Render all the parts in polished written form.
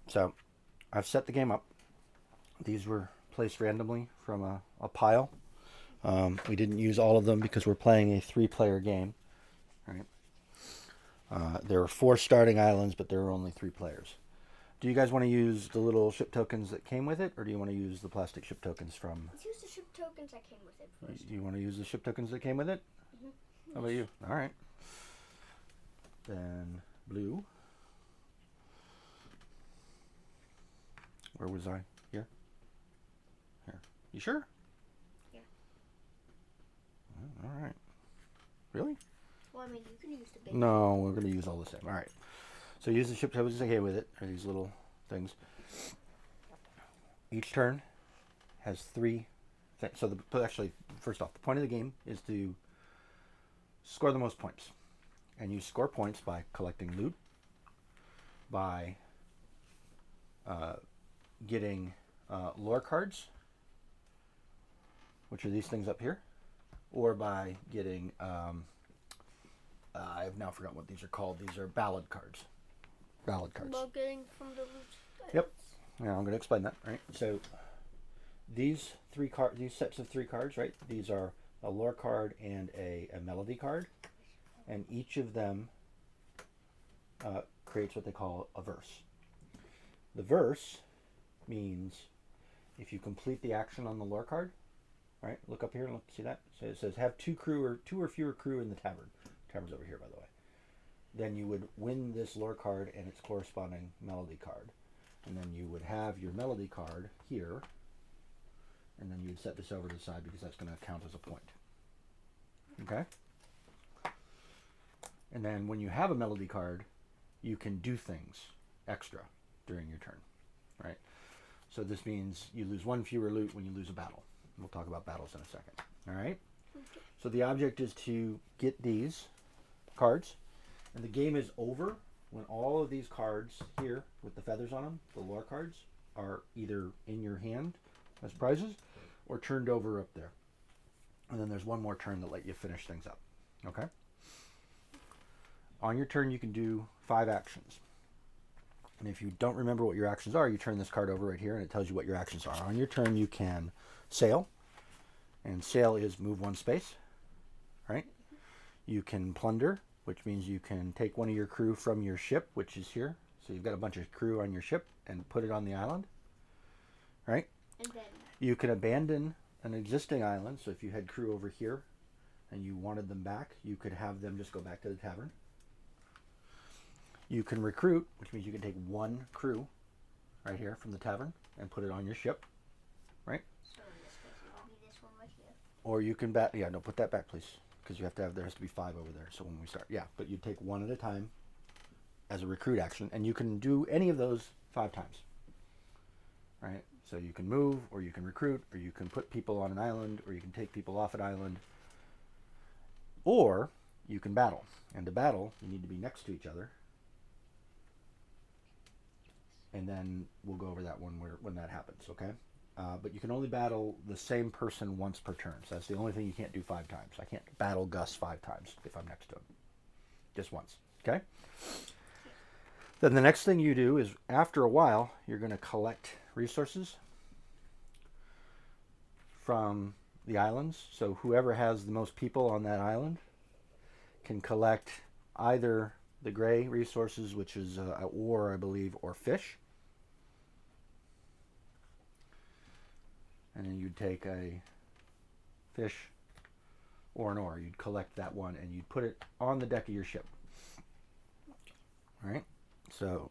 So I've set the game up. These were placed randomly from a pile. We didn't use all of them because we're playing a three-player game. Right? There are four starting islands, but there are only three players. Do you guys want to use the little ship tokens that came with it, or do you want to use the plastic ship tokens from? Let's use the ship tokens that came with it first. You want to use the ship tokens that came with it? Mm-hmm. How about you? All right. Then blue. Where was I? Here? Here. You sure? Yeah. All right. Really? Well, I mean, you can use the big. No, we're going to use all the same. All right. So use the ship tokens that came with it, or these little things. Each turn has three things. So actually, first off, the point of the game is to score the most points. And you score points by collecting loot, by getting lore cards, which are these things up here, or by getting, I've now forgotten what these are called. These are ballad cards. Ballad cards. About getting from the loot. Yep. Yeah, I'm going to explain that, right? So these sets of three cards, right? These are a lore card and a melody card, and each of them creates what they call a verse. The verse means if you complete the action on the lore card, right? Look up here and see that. So it says have two or fewer crew in the tavern. Tavern's over here, by the way. Then you would win this lore card and its corresponding melody card. And then you would have your melody card here. And then you'd set this over to the side because that's going to count as a point. Okay? And then when you have a melody card, you can do things extra during your turn. Right? So this means you lose one fewer loot when you lose a battle. We'll talk about battles in a second. All right? Okay. So the object is to get these cards. And the game is over when all of these cards here with the feathers on them, the lore cards, are either in your hand as prizes or turned over up there. And then there's one more turn to let you finish things up. Okay? On your turn, you can do 5 actions. And if you don't remember what your actions are, you turn this card over right here and it tells you what your actions are. On your turn, you can sail. And sail is move one space. Right? You can plunder, which means you can take one of your crew from your ship, which is here. So you've got a bunch of crew on your ship and put it on the island. Right? And then You can abandon an existing island. So if you had crew over here and you wanted them back, you could have them just go back to the tavern. You can recruit, which means you can take one crew right here from the tavern and put it on your ship. Right? so in this case it would be this one right here. Or you can no, put that back, please. Because there has to be 5 over there. So when we start, but you take one at a time as a recruit action, and you can do any of those 5 times. Right? So you can move, or you can recruit, or you can put people on an island, or you can take people off an island, or you can battle. And to battle, you need to be next to each other. And then we'll go over that one when that happens, okay? But you can only battle the same person once per turn. So that's the only thing you can't do 5 times. I can't battle Gus 5 times if I'm next to him. Just once, okay? Then the next thing you do is, after a while, you're going to collect resources from the islands. So whoever has the most people on that island can collect either the gray resources, which is ore, I believe, or fish. And then you'd take a fish or an ore. You'd collect that one and you'd put it on the deck of your ship. All right? So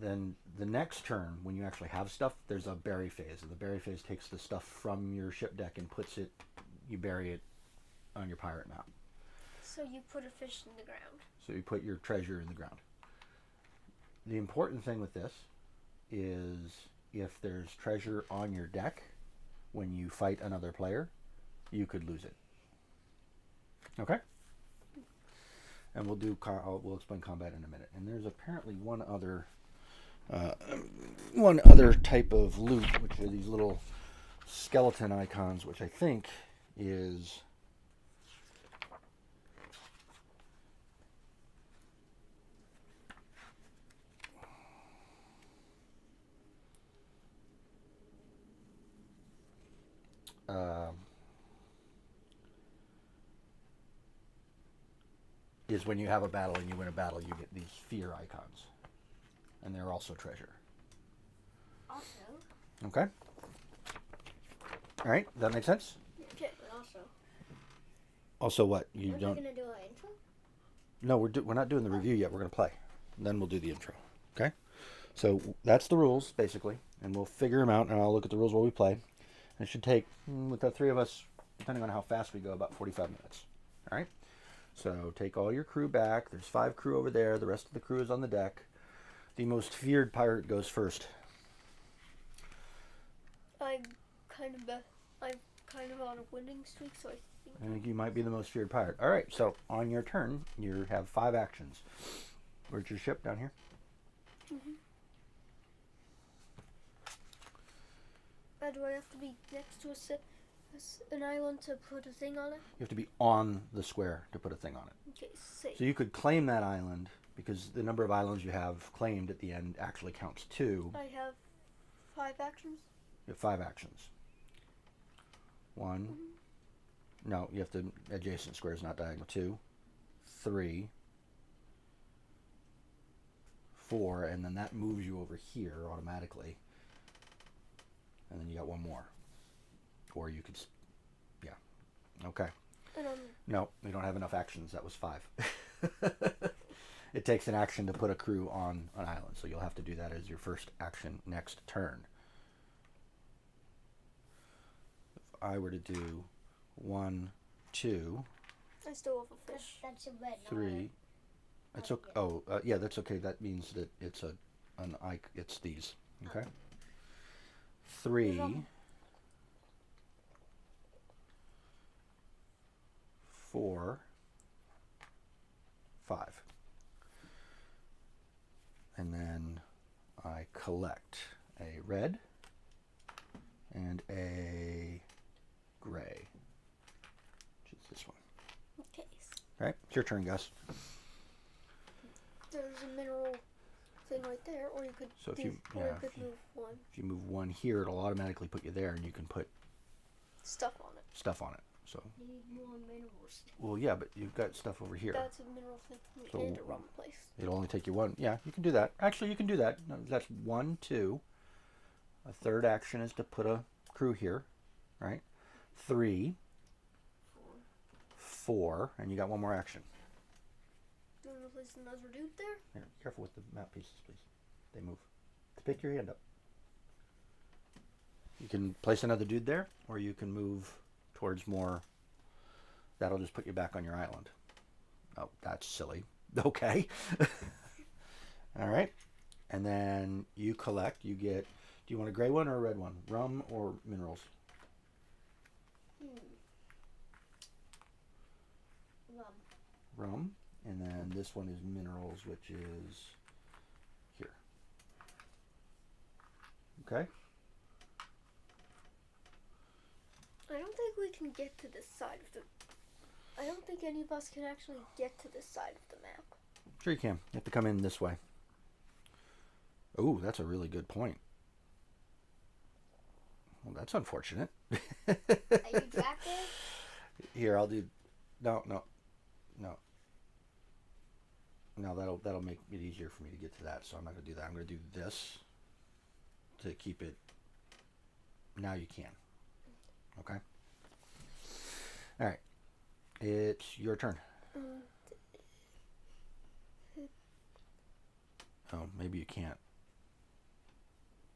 then the next turn, when you actually have stuff, there's a bury phase. And the bury phase takes the stuff from your ship deck and you bury it on your pirate map. So you put a fish in the ground. So you put your treasure in the ground. The important thing with this is if there's treasure on your deck when you fight another player, you could lose it. Okay? And we'll explain combat in a minute. And there's apparently one other type of loot, which are these little skeleton icons, which I think is is when you have a battle and you win a battle, you get these fear icons. And they're also treasure. Also. Okay? Alright, does that make sense? Okay, but also. Also what? You Aren't don't... we going to do an intro? No, we're not doing the review yet. We're going to play. Then we'll do the intro. Okay? So that's the rules, basically. And we'll figure them out, and I'll look at the rules while we play. And it should take, with the three of us, depending on how fast we go, about 45 minutes. All right? So take all your crew back. There's 5 crew over there. The rest of the crew is on the deck. The most feared pirate goes first. I'm kind of on a winning streak, so I think you might be the most feared pirate. All right, so on your turn, you have 5 actions. Where's your ship? Down here? Mm-hmm. Do I have to be next to an island to put a thing on it? You have to be on the square to put a thing on it. Okay, safe. So you could claim that island, because the number of islands you have claimed at the end actually counts 2. I have 5 actions. You have 5 actions. 1. Mm-hmm. No, you have to adjacent squares, not diagonal. 2, 3, 4, and then that moves you over here automatically. And then you got 1 more. Or you could, yeah. Okay. No, we don't have enough actions. That was 5. It takes an action to put a crew on an island, so you'll have to do that as your first action next turn. If I were to do 1, 2, I still have a fish. That's a red. 3. It's okay. Oh, yeah, that's okay. That means that it's it's these. Okay. 3, 4, 5. And then I collect a red and a gray, which is this one. Okay. All right, it's your turn, Gus. There's a mineral thing right there, or you could So if move 1. If you move 1 here, it'll automatically put you there, and you can put Stuff on it. stuff on it. So, You need more minerals. well, yeah, but you've got stuff over here. That's a mineral thing for me So- and a rum place. It'll only take you 1. Yeah, you can do that. Actually, you can do that. No, that's 1, 2. A third action is to put a crew here, right? 3, 4, and you got 1 more action. Do you want to place another dude there? Here, careful with the map pieces, please. They move. Pick your hand up. You can place another dude there, or you can move towards more. That'll just put you back on your island. Oh, that's silly. Okay. All right. And then you collect. You get. Do you want a gray one or a red one? Rum or minerals? Rum. Rum. And then this one is minerals, which is here. Okay. I don't think we can get to this side of the... I don't think any of us can actually get to this side of the map. Sure you can. You have to come in this way. Oh, that's a really good point. Well, that's unfortunate. Are you trapped there? Here, I'll do... No. No, that'll make it easier for me to get to that, so I'm not going to do that. I'm going to do this to keep it... Now you can. Okay? Alright. It's your turn. Oh, maybe you can't.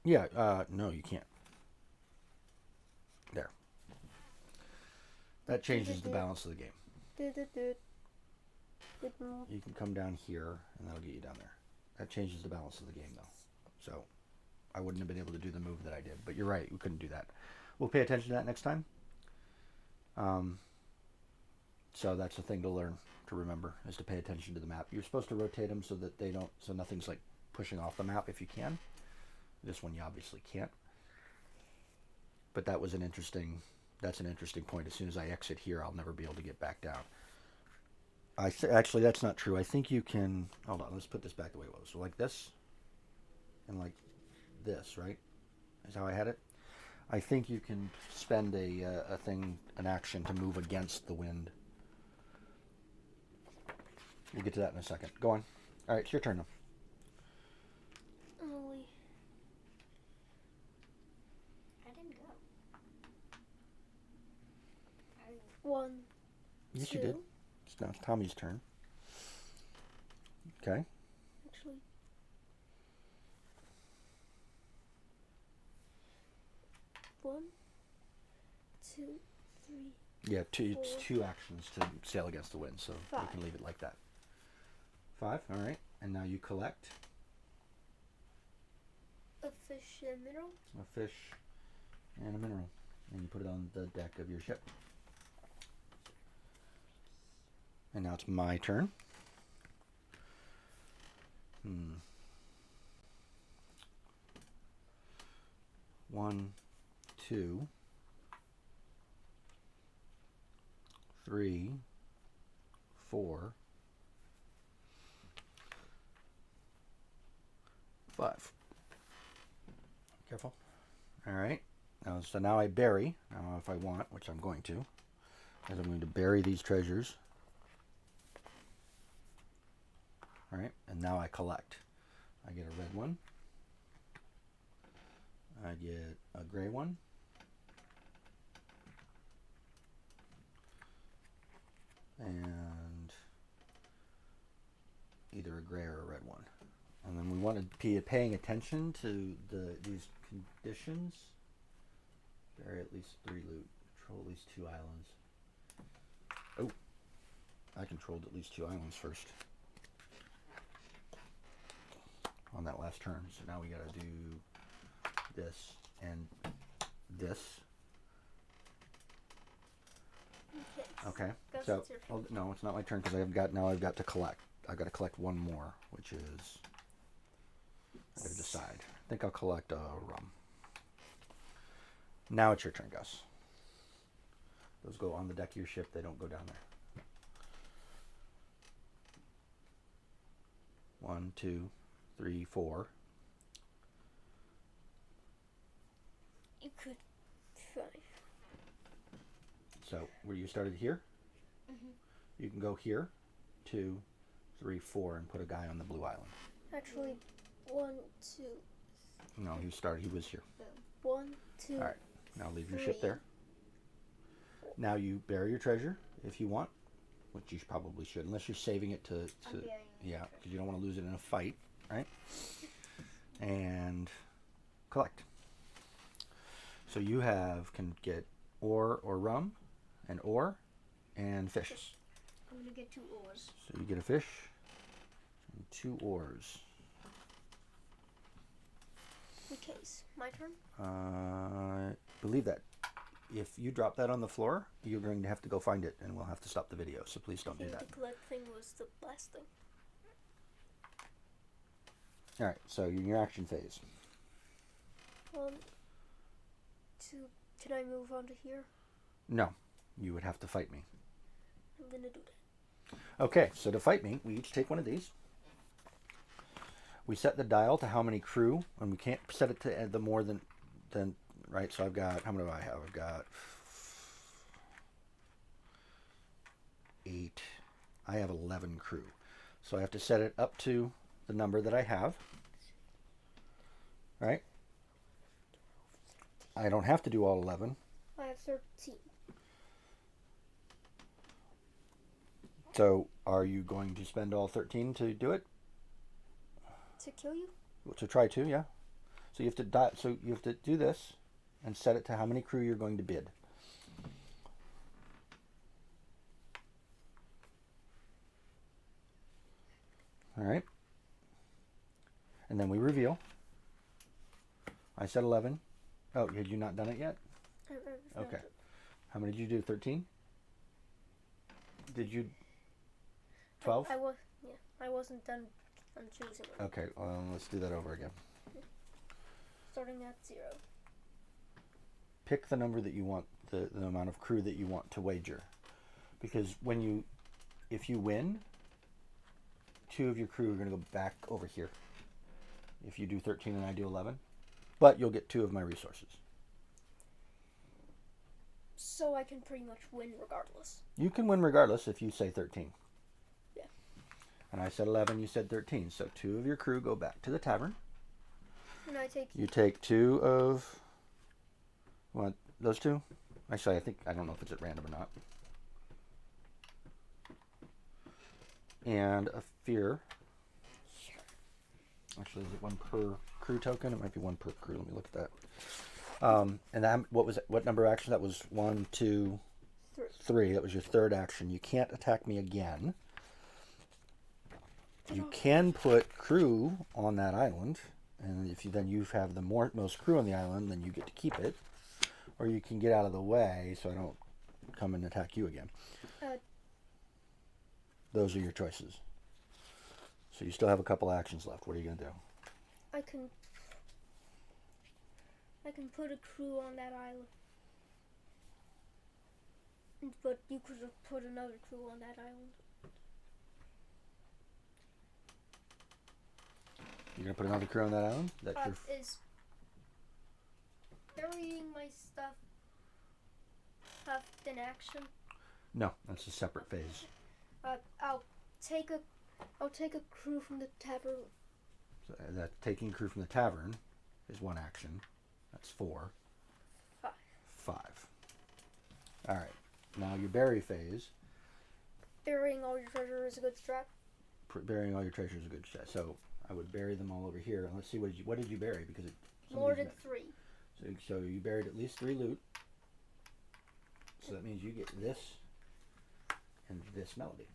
Yeah, no, you can't. There. That changes the balance of the game. You can come down here, and that'll get you down there. That changes the balance of the game, though. So, I wouldn't have been able to do the move that I did. But you're right, we couldn't do that. We'll pay attention to that next time. So that's the thing to learn, to remember, is to pay attention to the map. You're supposed to rotate them so that so nothing's like pushing off the map if you can. This one you obviously can't. But that's an interesting point. As soon as I exit here, I'll never be able to get back down. Actually, that's not true. I think you can... Hold on, let's put this back the way it was. So like this, and like this, right? Is how I had it. I think you can spend an action to move against the wind. We'll get to that in a second. Go on. All right, it's your turn now. Only I didn't go. one. Yes, two. you did. It's now Tommy's turn. Okay. Actually, one, two, three. Yeah, it's Four. 2 actions to sail against the wind, so you 5. can leave it like that. 5, all right. And now you collect A fish and mineral. a fish and a mineral, and you put it on the deck of your ship. And now it's my turn. 1, 2, 3, 4, 5. Careful. All right. So now I bury. Now, if I want, which I'm going to, is I'm going to bury these treasures. All right. And now I collect. I get a red one. I get a gray one. And either a gray or a red one. And then we want to be paying attention to these conditions. Bury at least 3 loot. Control at least 2 islands. Oh, I controlled at least 2 islands first on that last turn. So now we got to do this and this. Okay. Okay. Guess So it's your turn. no, it's not my turn because I've got to collect. I've got to collect one more, which is I got to decide. I think I'll collect a rum. Now it's your turn, Gus. Those go on the deck of your ship. They don't go down there. 1, 2, 3, 4. You could 5. So where you started here, you can go here, 2, 3, 4, and put a guy on the blue island. Actually, 1, 2. No, he was here. 1, 2. All right. Now leave your 3. ship there. Now you bury your treasure if you want, which you probably should, unless you're saving it to I'm burying yeah, the because you don't want to lose it in a fight, right? And collect. So you can get ore or rum, and ore, and fish. I'm gonna get 2 oars. So you get a fish and 2 oars. Okay, it's my turn. Believe that. If you drop that on the floor, you're going to have to go find it, and we'll have to stop the video. So please don't I do think that. the collect thing was the last thing. All right. So you're in your action phase. 1, 2. Can I move on to here? No, you would have to fight me. I'm gonna do that. Okay. So to fight me, we each take one of these. We set the dial to how many crew, and we can't set it to the more than right. So I've got, how many do I have? I've got 8. I have 11 crew, so I have to set it up to the number that I have. Right. I don't have to do all 11. I have 13. So are you going to spend all 13 to do it? To kill you? To try to, yeah. So you have to so you have to do this and set it to how many crew you're going to bid. All right. And then we reveal. I said 11. Oh, had you not done it yet? Okay. How many did you do? 13? Did you 12? I wasn't done on choosing them. Okay, let's do that over again. Starting at 0. Pick the number that you want, the amount of crew that you want to wager. Because if you win, 2 of your crew are going to go back over here. If you do 13 and I do 11. But you'll get 2 of my resources. So I can pretty much win regardless. You can win regardless if you say 13. Yeah. And I said 11, you said 13. So 2 of your crew go back to the tavern. And I take... You take 2 of... What? Those 2? Actually, I don't know if it's at random or not. And a fear. Actually, is it 1 per crew token? It might be 1 per crew. Let me look at that. And that, what number action? That was 1, 2, 3. That was your 3rd action. You can't attack me again. You can put crew on that island, and if you have the most crew on the island, then you get to keep it. Or you can get out of the way so I don't come and attack you again. Those are your choices. So you still have a couple actions left. What are you going to do? I can put a crew on that island. But you could have put another crew on that island. You're going to put another crew on that island? Is burying my stuff have an action? No, that's a separate phase. I'll take a crew from the tavern. So that taking crew from the tavern is 1 action. That's 4. 5. All right. Now your bury phase. Burying all your treasure is a good strat. Burying all your treasure is a good strat. So I would bury them all over here. And let's see, what did you bury? Because more than 3. So you buried at least 3 loot. So that means you get this and this melody.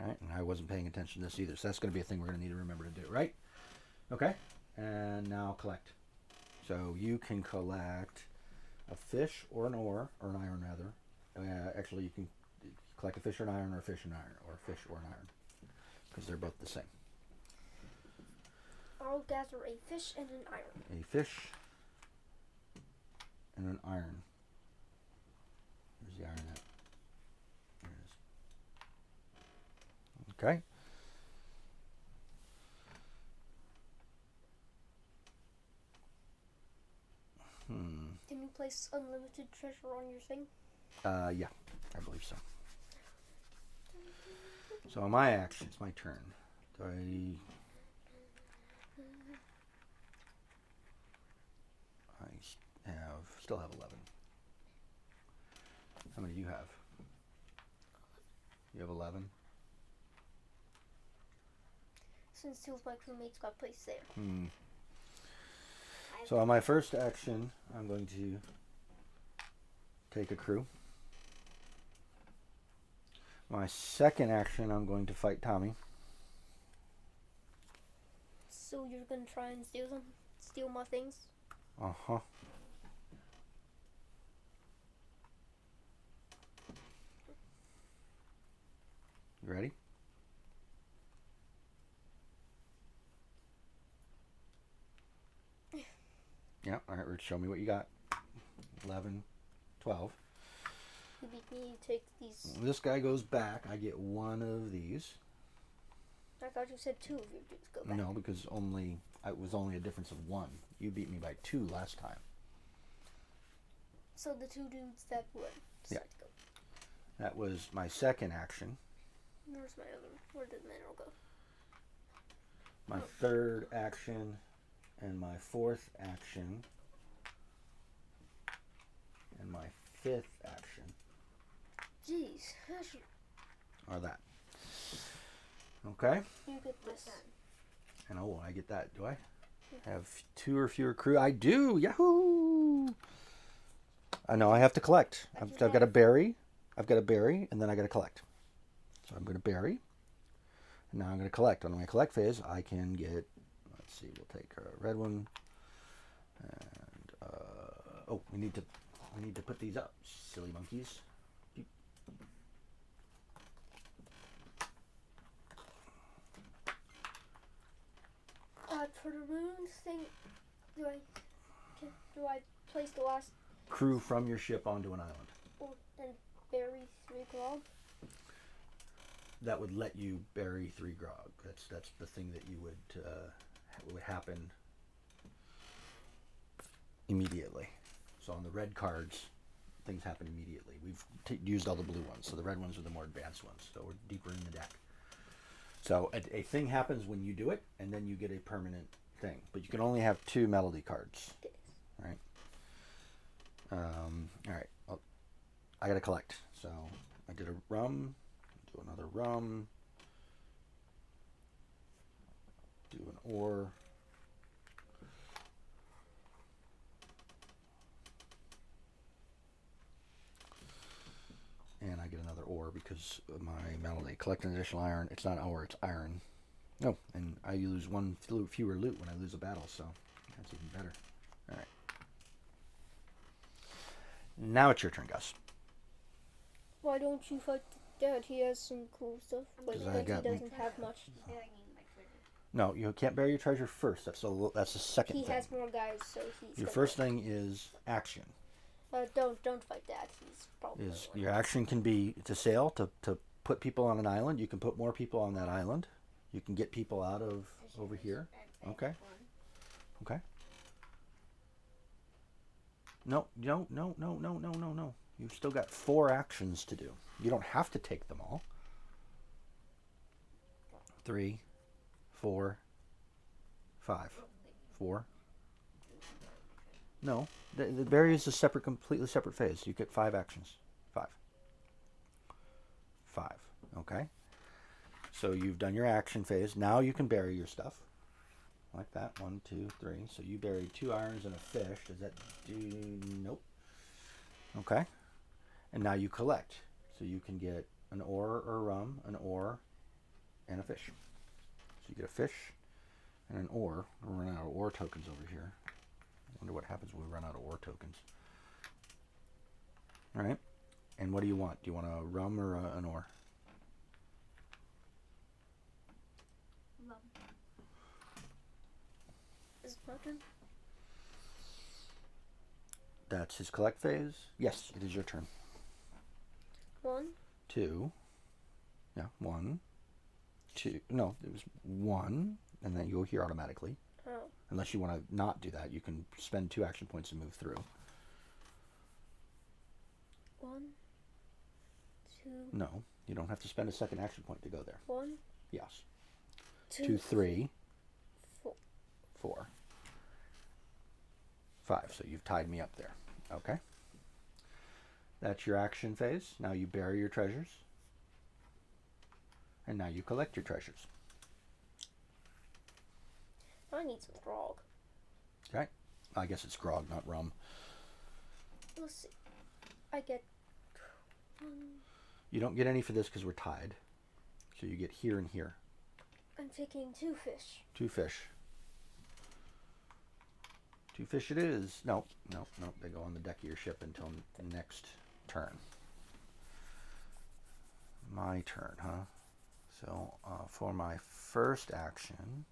All right, and I wasn't paying attention to this either, so that's going to be a thing we're going to need to remember to do, right? Okay, and now collect. So you can collect a fish or an ore, or an iron rather. Actually, you can collect a fish or an iron, or a fish and iron, or a fish or an iron, because they're both the same. I'll gather a fish and an iron. A fish and an iron. Where's the iron at? There it is. Okay. Can you place unlimited treasure on your thing? Yeah, I believe so. So on my action, it's my turn. Do I still have 11. How many do you have? You have 11? Since 2 of my crewmates got placed there. So on my first action, I'm going to take a crew. My second action, I'm going to fight Tommy. So you're gonna try and steal my things? Uh-huh. You ready? Yeah, all right, Rich, show me what you got. 11, 12. You beat me, you take these. This guy goes back. I get 1 of these. I thought you said 2 of your dudes go back. No, because it was only a difference of 1. You beat me by 2 last time. So the 2 dudes that would decide to go. That was my second action. Where's my other? Where did the mineral go? My third action and my fourth action and my fifth action Jeez, I should... are that. Okay? You get this. And I get that. Do I have 2 or fewer crew? I do! Yahoo! I know I have to collect. I've got to bury. I've got to bury, and then I got to collect. So I'm going to bury. And now I'm going to collect. On my collect phase, I can get... Let's see. We'll take a red one. And... oh, we need to put these up. Silly monkeys. For the runes thing, do I place the last Crew from your ship onto an island. and bury 3 glob? that would let you bury 3 grog. That's the thing that you would happen immediately. So on the red cards, things happen immediately. We've used all the blue ones, so the red ones are the more advanced ones. So we're deeper in the deck. So a thing happens when you do it, and then you get a permanent thing. But you can only have 2 melody cards, right? All right. Well, I gotta collect. So I did a rum. Do another rum. Do an ore. And I get another ore because of my melody. Collect an additional iron. It's not ore, it's iron. Oh, and I lose 1 fewer loot when I lose a battle, so that's even better. Alright. Now it's your turn, Gus. Why don't you fight the dad? He has some cool stuff, but he doesn't have much. No, you can't bury your treasure first. That's the second thing. He has more guys, so he's. Your first thing is action. Don't fight Dad. He's probably. Your action can be to sail, to put people on an island. You can put more people on that island. You can get people out of over here. Okay. Okay. No. You've still got 4 actions to do. You don't have to take them all. 3, 4, 5. 4. No, the bury is a completely separate phase. You get 5 actions. 5. Okay. So you've done your action phase. Now you can bury your stuff. Like that. 1, 2, 3. So you buried 2 irons and a fish. Does that do... Nope. Okay. And now you collect. So you can get an ore or rum, an ore, and a fish. So you get a fish and an ore. We're running out of ore tokens over here. I wonder what happens when we run out of ore tokens. All right. And what do you want? Do you want a rum or an ore? Rum. Is it my turn? That's his collect phase. Yes, it is your turn. 1. 2. Yeah, 1. 2. No, it was 1, and then you go here automatically. Oh. Unless you want to not do that, you can spend 2 action points to move through. 1, 2. No, you don't have to spend a second action point to go there. 1. Yes. 2, 2, 3. 4. 4. 5. So you've tied me up there. Okay. That's your action phase. Now you bury your treasures. And now you collect your treasures. I need some grog. Okay. I guess it's grog, not rum. Let's see. I get 1. You don't get any for this because we're tied. So you get here and here. I'm taking 2 fish. 2 fish. 2 fish it is. Nope. They go on the deck of your ship until next turn. My turn, huh? So for my first action,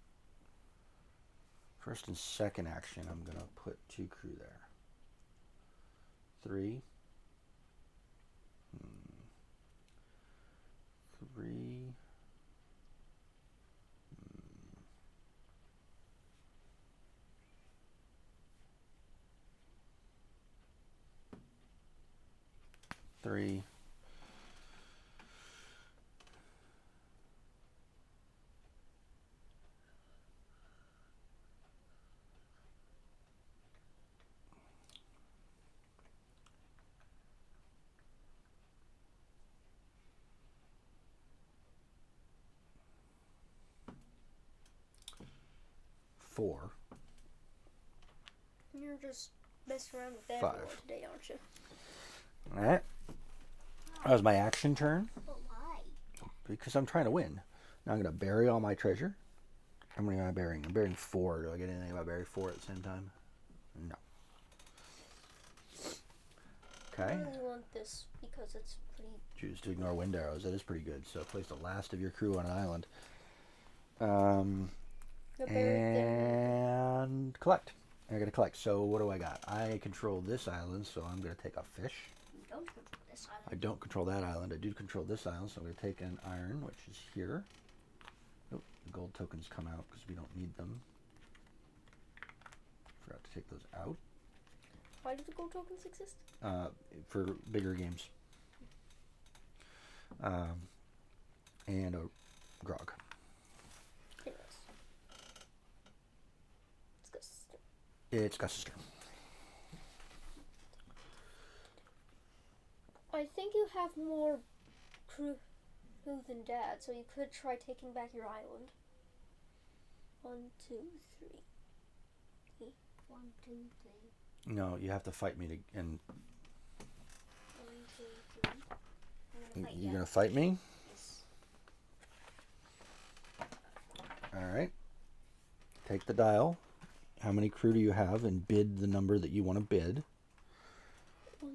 first and second action, I'm going to put 2 crew there. 3. 3. 3. 4. You're just messing around with that 5. today, aren't you? All right. That was my action turn. But why? Because I'm trying to win. Now I'm going to bury all my treasure. How many am I burying? I'm burying 4. Do I get anything if I bury 4 at the same time? No. Okay. I really want this because it's pretty. Choose to ignore wind arrows. That is pretty good. So place the last of your crew on an island. And collect. I got to collect. So what do I got? I control this island, so I'm going to take a fish. don't control this island. I don't control that island. I do control this island, so I'm going to take an iron, which is here. Oh, the gold tokens come out because we don't need them. Forgot to take those out. Why do the gold tokens exist? For bigger games. And a grog. Anyways. Let's go, sister. It's Gus's turn. I think you have more crew than Dad, so you could try taking back your island. 1, 2, 3. 1, 2, 3. No, you have to fight me to. And 1, 2, 3. I'm gonna fight you're you. gonna fight me. Yes. All right. Take the dial. How many crew do you have? And bid the number that you want to bid. 1, 2,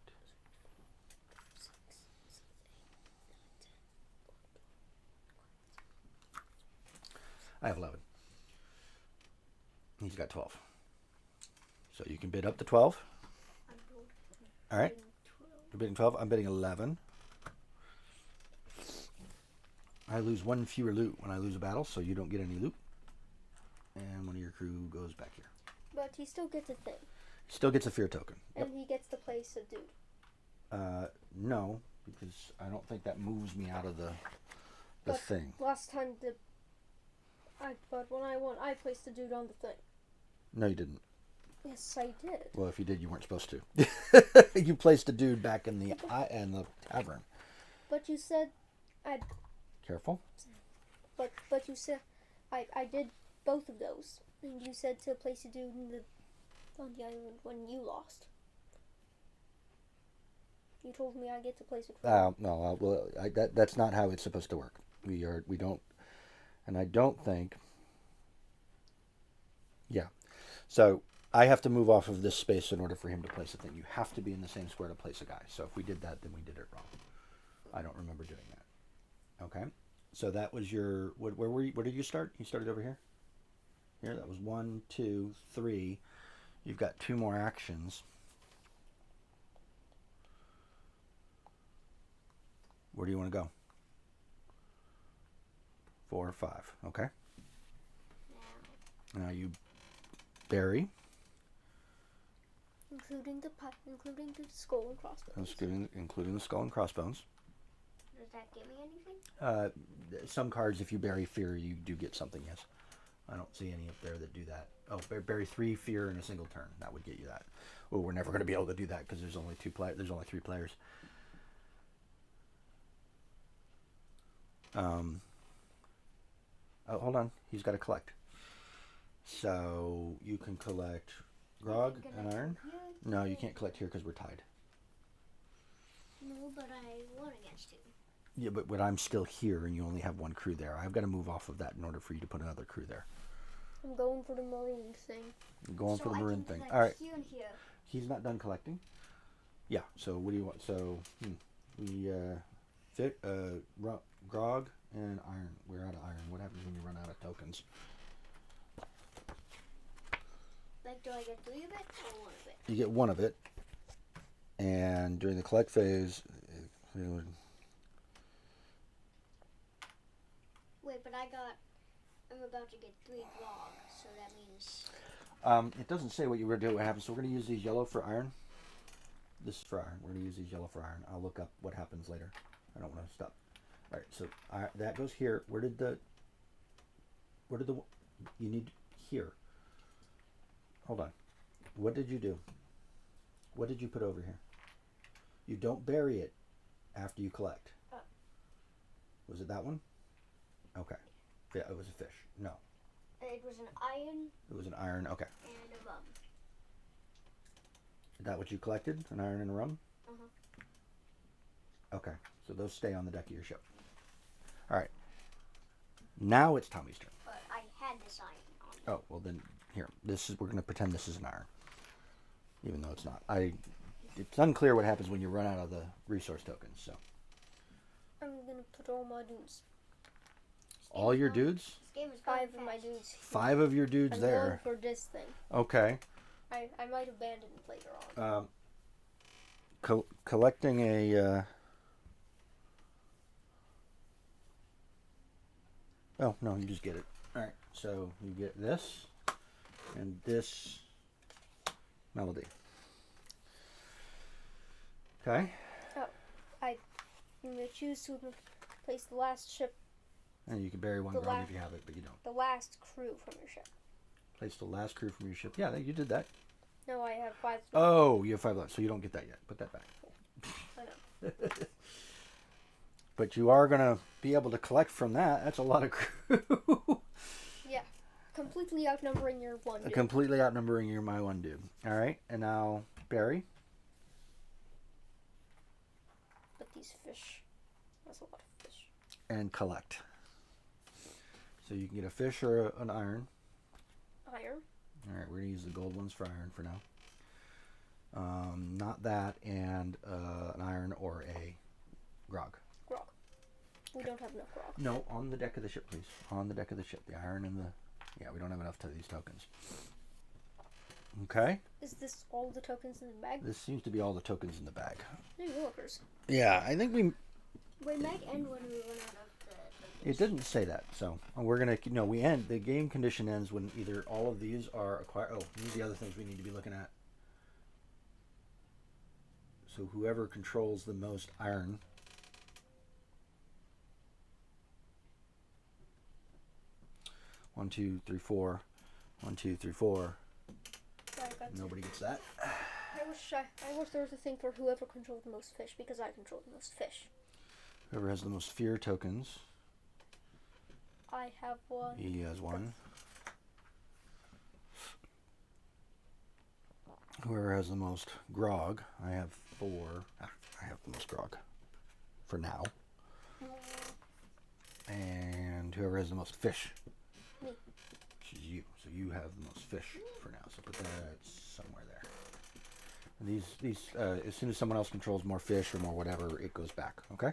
3, 4, 5, 6, 7, 8, 9, 10, 11. I have 11. He's got 12. So you can bid up to 12. I'm bold. All right. 12. You're bidding 12. I'm bidding 11. I lose 1 fewer loot when I lose a battle, so you don't get any loot. And one of your crew goes back here. But he still gets a thing. Still gets a fear token. Yep. And he gets to place a dude. No, because I don't think that moves me out of the But thing. Last time but when I won, I placed a dude on the thing. No, you didn't. Yes, I did. Well, if you did, you weren't supposed to. You placed a dude back in the tavern. But you said Careful. But you said I did both of those, and you said to place a dude on the island when you lost. You told me I get to place a crew. No. Well, that's not how it's supposed to work. We don't, and I don't think. Yeah. So I have to move off of this space in order for him to place a thing. You have to be in the same square to place a guy. So if we did that, then we did it wrong. I don't remember doing that. Okay. So that was your. Where were you? Where did you start? You started over here. Here. That was 1, 2, 3. You've got 2 more actions. Where do you want to go? 4 or 5. Okay. Now you bury. Including the skull and crossbones. Including the skull and crossbones. Does that give me anything? Some cards, if you bury fear, you do get something. Yes. I don't see any up there that do that. Oh, bury 3 fear in a single turn. That would get you that. Well, we're never going to be able to do that because there's only 3 players. Oh, hold on. He's got to collect. So you can collect grog and iron. No, you can't collect here because we're tied. No, but I won against you. Yeah, but I'm still here and you only have 1 crew there. I've got to move off of that in order for you to put another crew there. I'm going for the maroon thing. I'm going for the maroon thing. Collect All right. Here and here. He's not done collecting. Yeah. So what do you want? So we fit grog and iron. We're out of iron. What happens when you run out of tokens? Like, do I get 3 of it or 1 of it? You get 1 of it, and during the collect phase, Wait, but I'm about to get 3 grog, so that means... it doesn't say what you were doing. What happens? So we're going to use these yellow for iron. This is for iron. We're going to use these yellow for iron. I'll look up what happens later. I don't want to stop. All right, so that goes here. Where did the you need here? Hold on. What did you do? What did you put over here? You don't bury it after you collect. Was it that one? Okay. Yeah, it was a fish. No. It was an iron. It was an iron. Okay. And a rum. Is that what you collected? An iron and a rum? Uh-huh. Okay. So those stay on the deck of your ship. All right. Now it's Tommy's turn. But I had this iron on. Oh, well then, here. We're going to pretend this is an iron. Even though it's not. It's unclear what happens when you run out of the resource tokens, so. I'm gonna put all my dudes. All your dudes? This game is going 5 of my fast. dudes. 5 of your dudes I'm there. going for this thing. Okay. I might abandon it later on. Collecting a... Oh, no, you just get it. Alright, so you get this and this melody. Okay? You may choose to place the last ship, And you can bury one grog if you have it, but you don't. the last crew from your ship. Place the last crew from your ship. Yeah, you did that. No, I have 5. Oh, you have 5 left, so you don't get that yet. Put that back. I know. But you are going to be able to collect from that. That's a lot of crew. Yeah. Completely outnumbering your one dude. Completely outnumbering my one dude. Alright, and now bury. But these fish. That's a lot of fish. And collect. So you can get a fish or an iron. Iron. Alright, we're going to use the gold ones for iron for now. Not that, and an iron or a grog. Grog. We don't have enough grog. No, on the deck of the ship, please. On the deck of the ship. The iron and the... Yeah, we don't have enough to these tokens. Okay? Is this all the tokens in the bag? This seems to be all the tokens in the bag. New workers. Yeah, I think we... We might end when we run out of the tokens. It didn't say that, so we're going to... No, we end... The game condition ends when either all of these are acquired... Oh, these are the other things we need to be looking at. So whoever controls the most iron... 1, 2, 3, 4. 1, 2, 3, 4. Nobody gets that. I wish there was a thing for whoever controlled the most fish, because I control the most fish. Whoever has the most fear tokens. I have 1. He has 1. Whoever has the most grog. I have 4. I have the most grog. For now. And whoever has the most fish. Me. Which is you. So you have the most fish for now. So put that somewhere there. And these as soon as someone else controls more fish or more whatever, it goes back. Okay?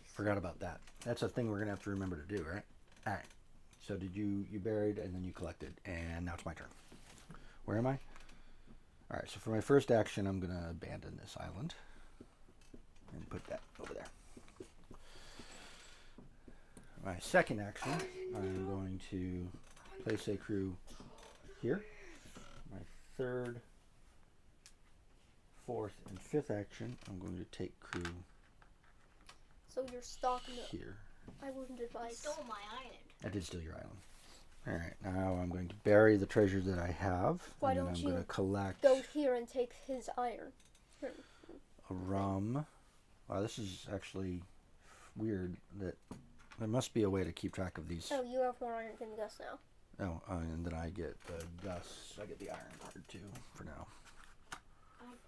Forgot about that. That's a thing we're going to have to remember to do, right? Alright. So did you buried and then you collected. And now it's my turn. Where am I? Alright, so for my first action, I'm going to abandon this island. And put that over there. My second action, I'm going to place a crew here. My third, fourth, and fifth action, I'm going to take crew So you're stalking it. here. I wouldn't You advise. stole my island. I did steal your island. Alright, now I'm going to bury the treasure that I have. Why and then don't I'm you going to collect Go here and take his iron. a rum. Wow, this is actually weird that there must be a way to keep track of these. Oh, you have more iron than Gus now. Oh, and then I get the Gus. I get the iron card too for now.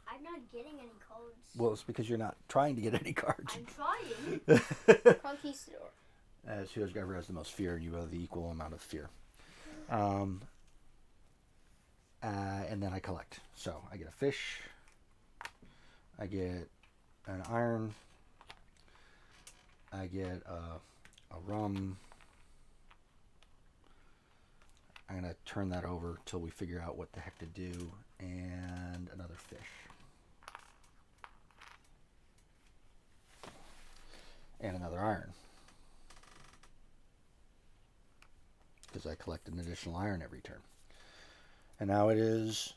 I'm not getting any codes. Well, it's because you're not trying to get any cards. I'm trying. Conquistador. As whoever has the most fear, you have the equal amount of fear. And then I collect. So I get a fish. I get an iron. I get a rum. I'm going to turn that over till we figure out what the heck to do. And another fish. And another iron. Because I collect an additional iron every turn. And now it is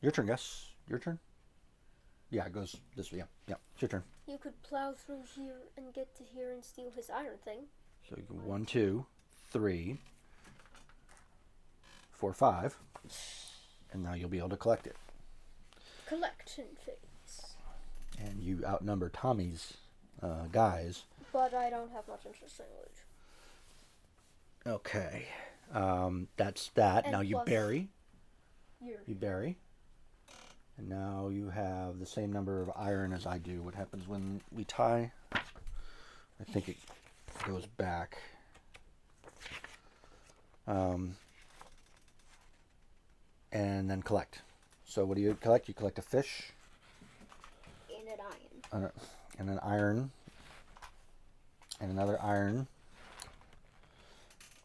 your turn, Gus. Your turn? Yeah, it goes this way. Yeah, it's your turn. You could plow through here and get to here and steal his iron thing. So you can 1, 2, 3, 4, 5. And now you'll be able to collect it. Collection phase. And you outnumber Tommy's guys. But I don't have much interest in loot. Okay. That's that. And now you plus bury. You're You bury. And now you have the same number of iron as I do. What happens when we tie? I think it goes back. And then collect. So what do you collect? You collect a fish. And an iron. And an iron. And another iron.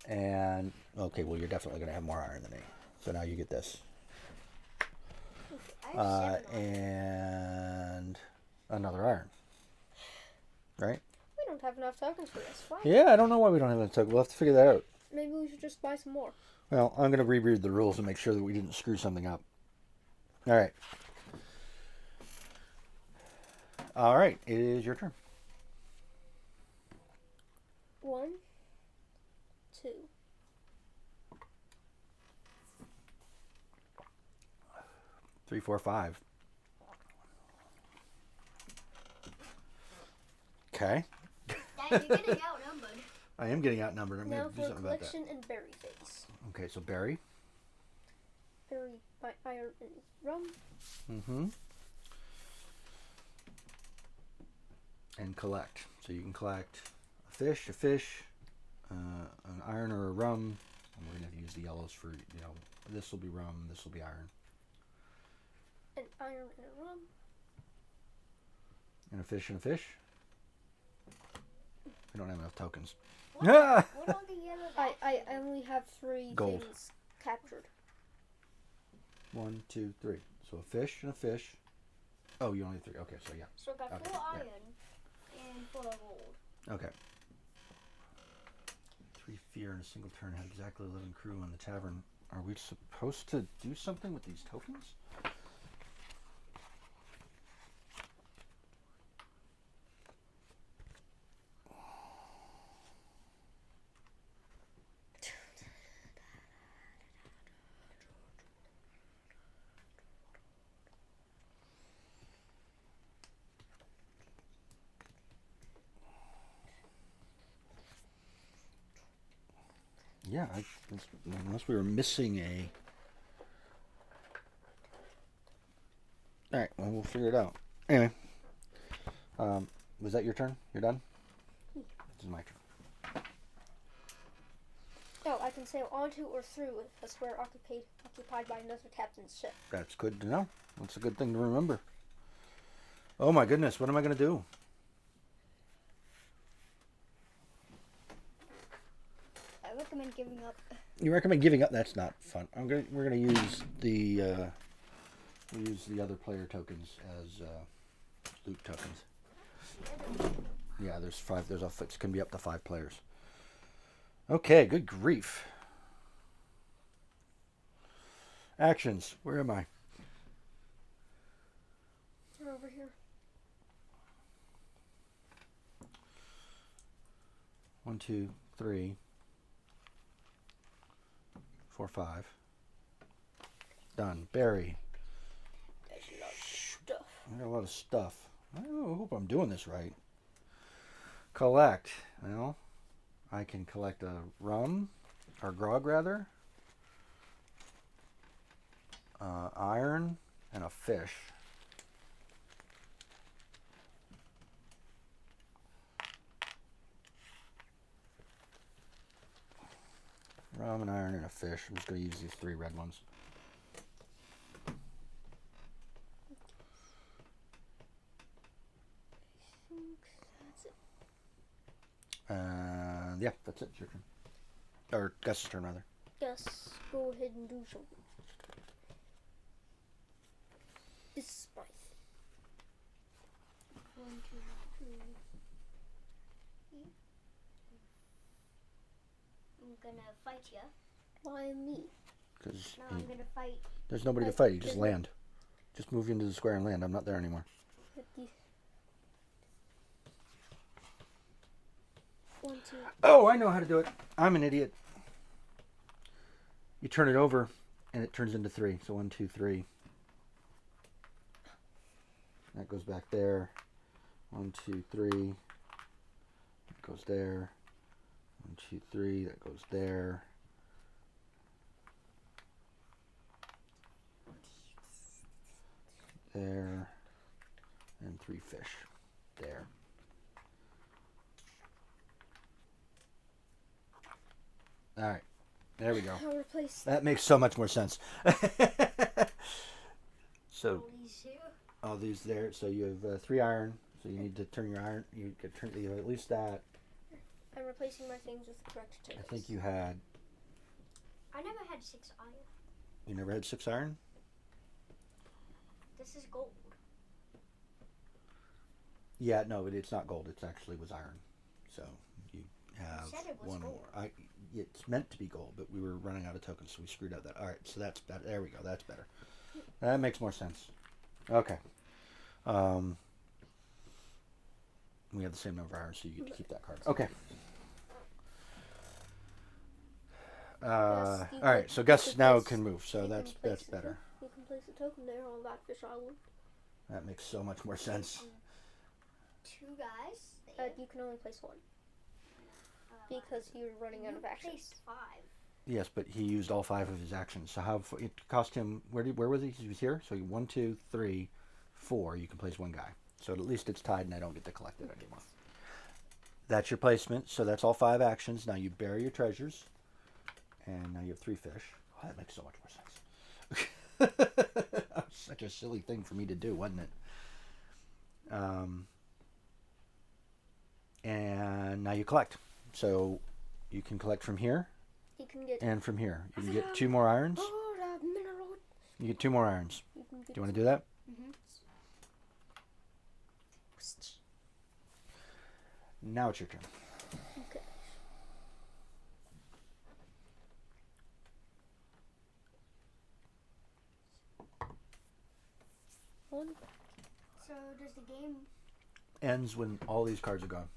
And, okay, well, you're definitely going to have more iron than me. So now you get this. I have 7 iron. And another iron. Right? We don't have enough tokens for this. Why? Yeah, I don't know why we don't have that token. We'll have to figure that out. Maybe we should just buy some more. Well, I'm going to reread the rules and make sure that we didn't screw something up. All right. All right, it is your turn. 1, 2. 3, 4, 5. Okay. Dad, you're getting outnumbered. I am getting outnumbered. I'm Now going to do for something about that. collection and berry phase. Okay, so berry. Berry by iron and rum. Mm-hmm. And collect. So you can collect a fish, an iron or a rum. And we're going to have to use the yellows for, this will be rum, this will be iron. An iron and a rum. And a fish and a fish. We don't have enough tokens. What are the yellow I only have 3 Gold. things captured. 1, 2, 3. So a fish and a fish. Oh, you only have 3. Okay, so yeah. So I got Okay, 4 yeah. iron and 4 gold. Okay. 3 fear in a single turn. Have exactly 11 crew on the tavern. Are we supposed to do something with these tokens? Yeah, unless we were missing a... Alright, well, we'll figure it out. Anyway. Was that your turn? You're done? This is my turn. Oh, I can sail onto or through a square occupied by another captain's ship. That's good to know. That's a good thing to remember. Oh my goodness, what am I going to do? I recommend giving up. You recommend giving up? That's not fun. We're gonna use the other player tokens as loot tokens. Yeah, there's 5. It can be up to 5 players. Okay, good grief. Actions. Where am I? You're over here. 1, 2, 3, 4, 5. Done. Berry. There's a lot of stuff. I got a lot of stuff. I hope I'm doing this right. Collect. Well, I can collect a rum, or grog rather, iron, and a fish. Rum, an iron, and a fish. I'm just going to use these 3 red ones. I think that's it. Yeah, that's it. It's your turn. Or Gus's turn, rather. Yes, go ahead and do something. This is my thing. 1, 2, 3. I'm gonna fight you. Why me? Because No, I'm gonna fight. there's nobody to fight. You just land. Just move into the square and land. I'm not there anymore. 1, 2. Oh, I know how to do it. I'm an idiot. You turn it over, and it turns into 3. So 1, 2, 3. That goes back there. 1, 2, 3. That goes there. 1, 2, 3. That goes there. There. And 3 fish. There. All right. There we go. I'll replace That makes so much more sense. So These here. all these there. So you have 3 iron. So you need to turn your iron. You have at least that. I'm replacing my things with the correct I tokens. think you had. I never had 6 iron. You never had 6 iron? This is gold. Yeah, no, it's not gold. It actually was iron. So you have said it was one gold. more. It's meant to be gold, but we were running out of tokens, so we screwed up that. All right, so that's better. There we go. That's better. That makes more sense. Okay. We have the same number of irons, so you get to keep that card. Okay. All right, so Gus now can move, so that's better. You can place a token there on that fish island. That makes so much more sense. 2 guys. You can only place 1 because you're running out of actions. Place 5. Yes, but he used all 5 of his actions. So it cost him? Where was he? He was here. So 1, 2, 3, 4. You can place 1 guy. So at least it's tied, and I don't get to collect it anymore. That's your placement. So that's all 5 actions. Now you bury your treasures, and now you have 3 fish. Oh, that makes so much more sense. That was such a silly thing for me to do, wasn't it? And now you collect. So you can collect from here. You can get and from here. You can get 2 more irons. You get 2 more irons. Do you want to do that? Mm-hmm. Now it's your turn. Okay. One. So does the game Ends when all these cards are gone.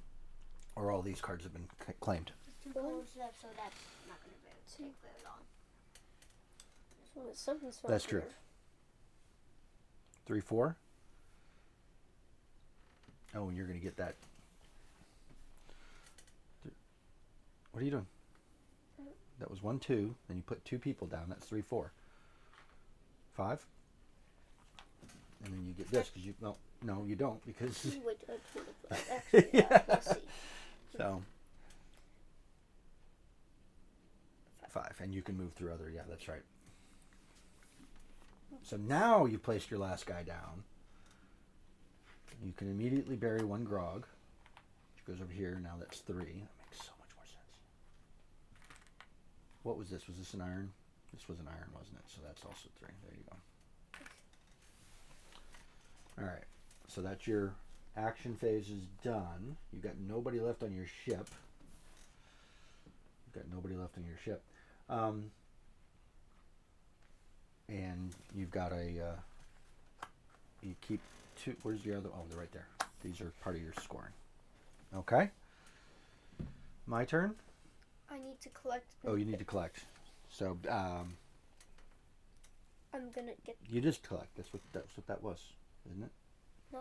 Or all these cards have been claimed. There's 2 cards left, so that's not going to take very long. Well, something's That's true. 3, 4. Oh, and you're going to get that. What are you doing? That was 1, 2. Then you put 2 people down. That's 3, 4. 5. And then you get this because you no, you don't because. Wait, actually, Yeah. Let's see. So 5, and you can move through other. Yeah, that's right. So now you placed your last guy down. You can immediately bury 1 grog, which goes over here. Now that's 3. That makes so much more sense. What was this? Was this an iron? This was an iron, wasn't it? So that's also 3. There you go. All right. So that's your action phase is done. You've got nobody left on your ship. And you've got you keep 2. Where's your other? Oh, they're right there. These are part of your scoring. Okay. My turn. I need to collect. Oh, you need to collect. So I'm gonna get. you just collect. That's what that was, isn't it? No.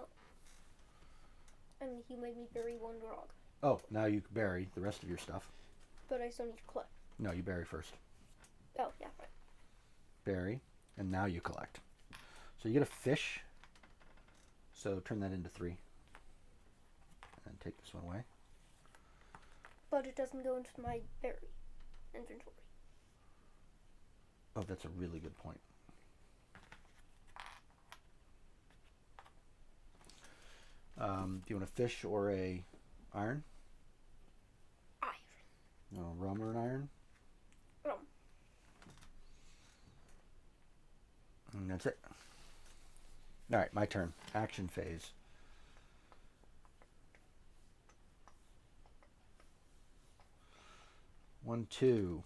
And you made me bury 1 grog. Oh, now you bury the rest of your stuff. But I still need to collect. No, you bury first. Oh, yeah, right. Bury, and now you collect. So you get a fish. So turn that into 3. And take this one away. But it doesn't go into my berry inventory. Oh, that's a really good point. Do you want a fish or a iron? Iron. No, rum or an iron? Rum. And that's it. All right, my turn. Action phase. One, 2.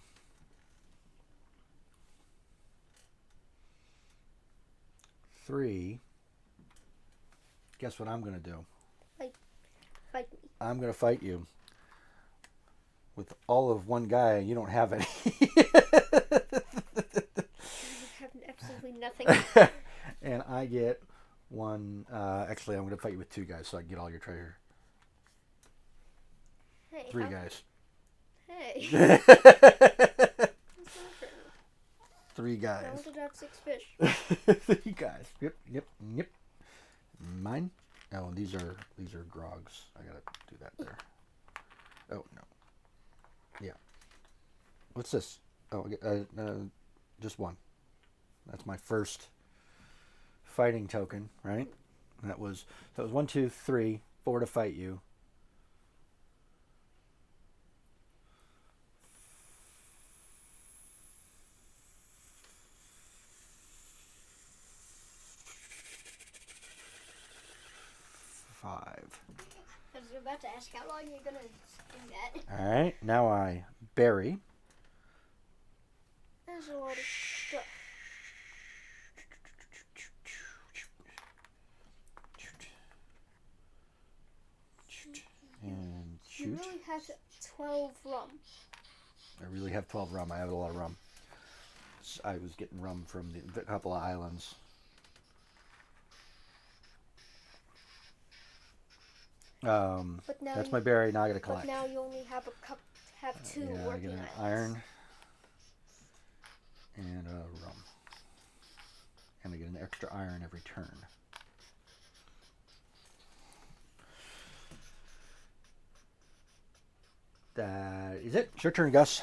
Three. Guess what I'm going to do? Fight me. I'm going to fight you. With all of 1 guy, you don't have any. I have absolutely nothing. And I get 1. Actually, I'm going to fight you with 2 guys so I can get all your treasure. Hey. 3 guys. Hey. 3 I guys. wanted to have 6 fish. 3 guys. Yep. Mine. Oh, these are grogs. I gotta do that there. Oh no. Yeah. What's this? Oh, just 1. That's my first fighting token, right? That was 1, 2, 3, 4 to fight you. 5. I was about to ask how long you're gonna do that. All right, now I bury. There's a lot of stuff. And You shoot. really have 12 rum. I really have 12 rum. I have a lot of rum. I was getting rum from a couple of islands. But now That's my berry. Now I gotta But collect. now you only have two Yeah, I working get an islands. iron and a rum. And I get an extra iron every turn. That is it. It's your turn, Gus.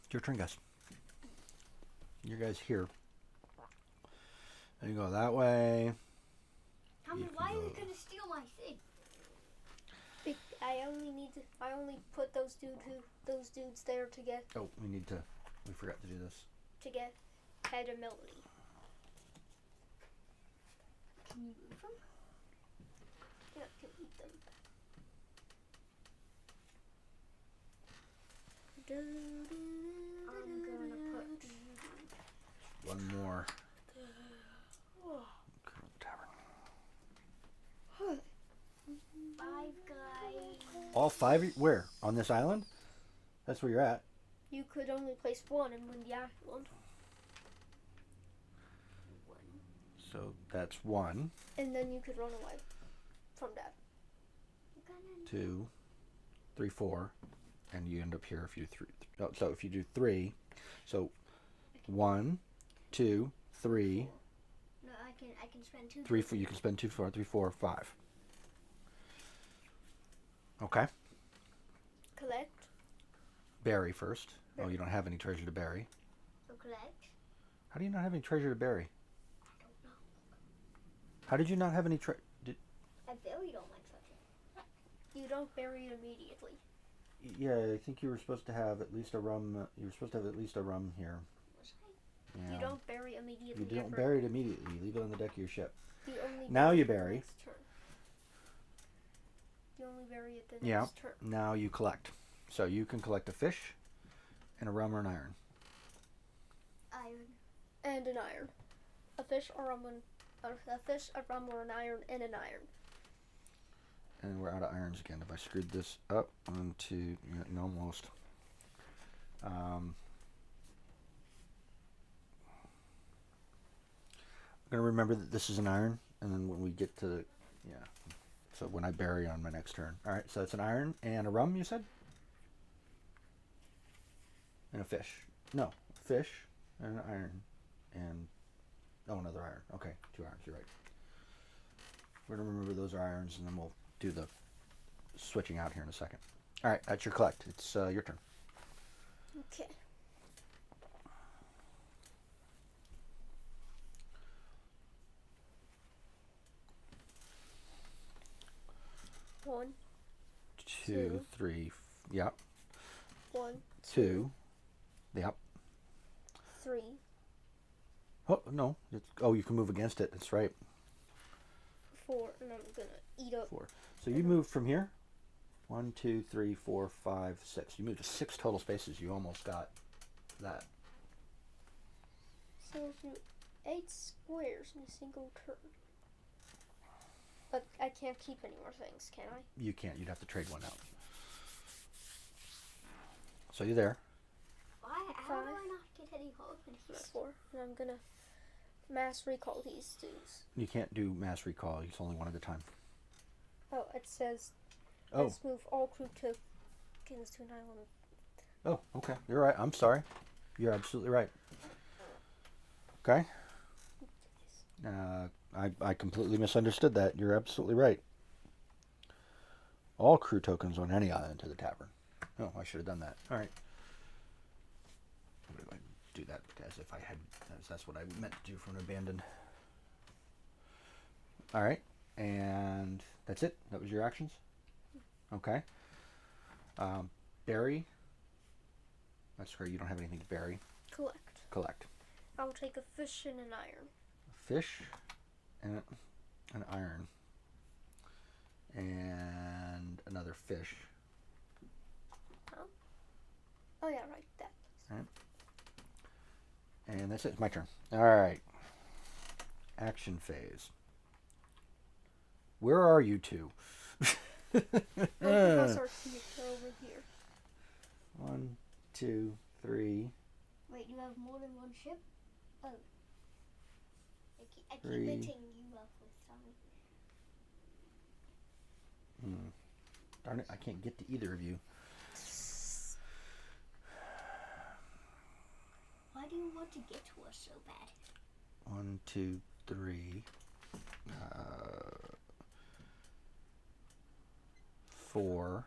It's your turn, Gus. You guys here. And you go that way. Tell me, why are you gonna steal my thing? I only put those dudes there to get Oh, we forgot to do this. head ability. Can you move them? Yeah, can eat them. I'm gonna put One more. Tavern. 5 guys. All 5? Where? On this island? That's where you're at. You could only place one and win the island. So that's 1, And then you could run away from that. 2, 3, 4, and you end up here if you 3. Oh, so if you do 3, so 1, 2, 3, No, I can spend 2. 3, 4. You can spend 2, 4, 3, 4, 5. Okay. Collect. Bury first. Oh, you don't have any treasure to bury. So collect. How do you not have any treasure to bury? I don't know. How did you not have any treasure? I buried all my treasure. You don't bury it immediately. Yeah, I think you were supposed to have at least a rum. You were supposed to have at least a rum here. Was I? Yeah. You don't bury immediately. You don't ever. bury it immediately. You leave it on the deck of your ship. You only Now you the bury. next turn. You only bury it the Yeah. next turn. Now you collect. So you can collect a fish, and a rum or an iron. Iron. And an iron. A fish, a rum, or an iron, and an iron. And we're out of irons again. If I screwed this up onto, almost. I'm gonna remember that this is an iron, and then when we get to the, so when I bury on my next turn. All right, so it's an iron and a rum, you said? And a fish. No, fish and an iron and, another iron. Okay, 2 irons, you're right. We're gonna remember those are irons, and then we'll do the switching out here in a second. All right, that's your collect. It's your turn. Okay. One, 2, Two. 3, yep. 1, 2, yep. 3, Oh, no. You can move against it. That's right. 4, and I'm gonna eat up. 4. So you moved from here. 1, 2, 3, 4, 5, 6. You moved to 6 total spaces. You almost got that. So do 8 squares in a single turn. But I can't keep any more things, can I? You can't. You'd have to trade one out. So you're there. Why? How do 5. I not get any hope in here? 4, and I'm gonna mass recall these dudes. You can't do mass recall. It's only one at a time. Oh, it says, Oh. let's move all crew tokens to an island. Oh, okay. You're right. I'm sorry. You're absolutely right. Okay. I completely misunderstood that. You're absolutely right. All crew tokens on any island to the tavern. Oh, I should have done that. All right. I'm going to do that as if I had, as that's what I meant to do from abandoned. All right. And that's it. That was your actions? Okay. Bury. That's correct. You don't have anything to bury. Collect. Collect. I'll take a fish and an iron. Fish and an iron. And another fish. Oh yeah, right. That. All right. And that's it. It's my turn. All right. Action phase. Where are you two? Because our teeth are over here. 1, 2, 3. Wait, you have more than one ship? Oh. I keep Three. mixing you up with something. Darn it, I can't get to either of you. Why do you want to get to us so bad? 1, 2, 3. 4,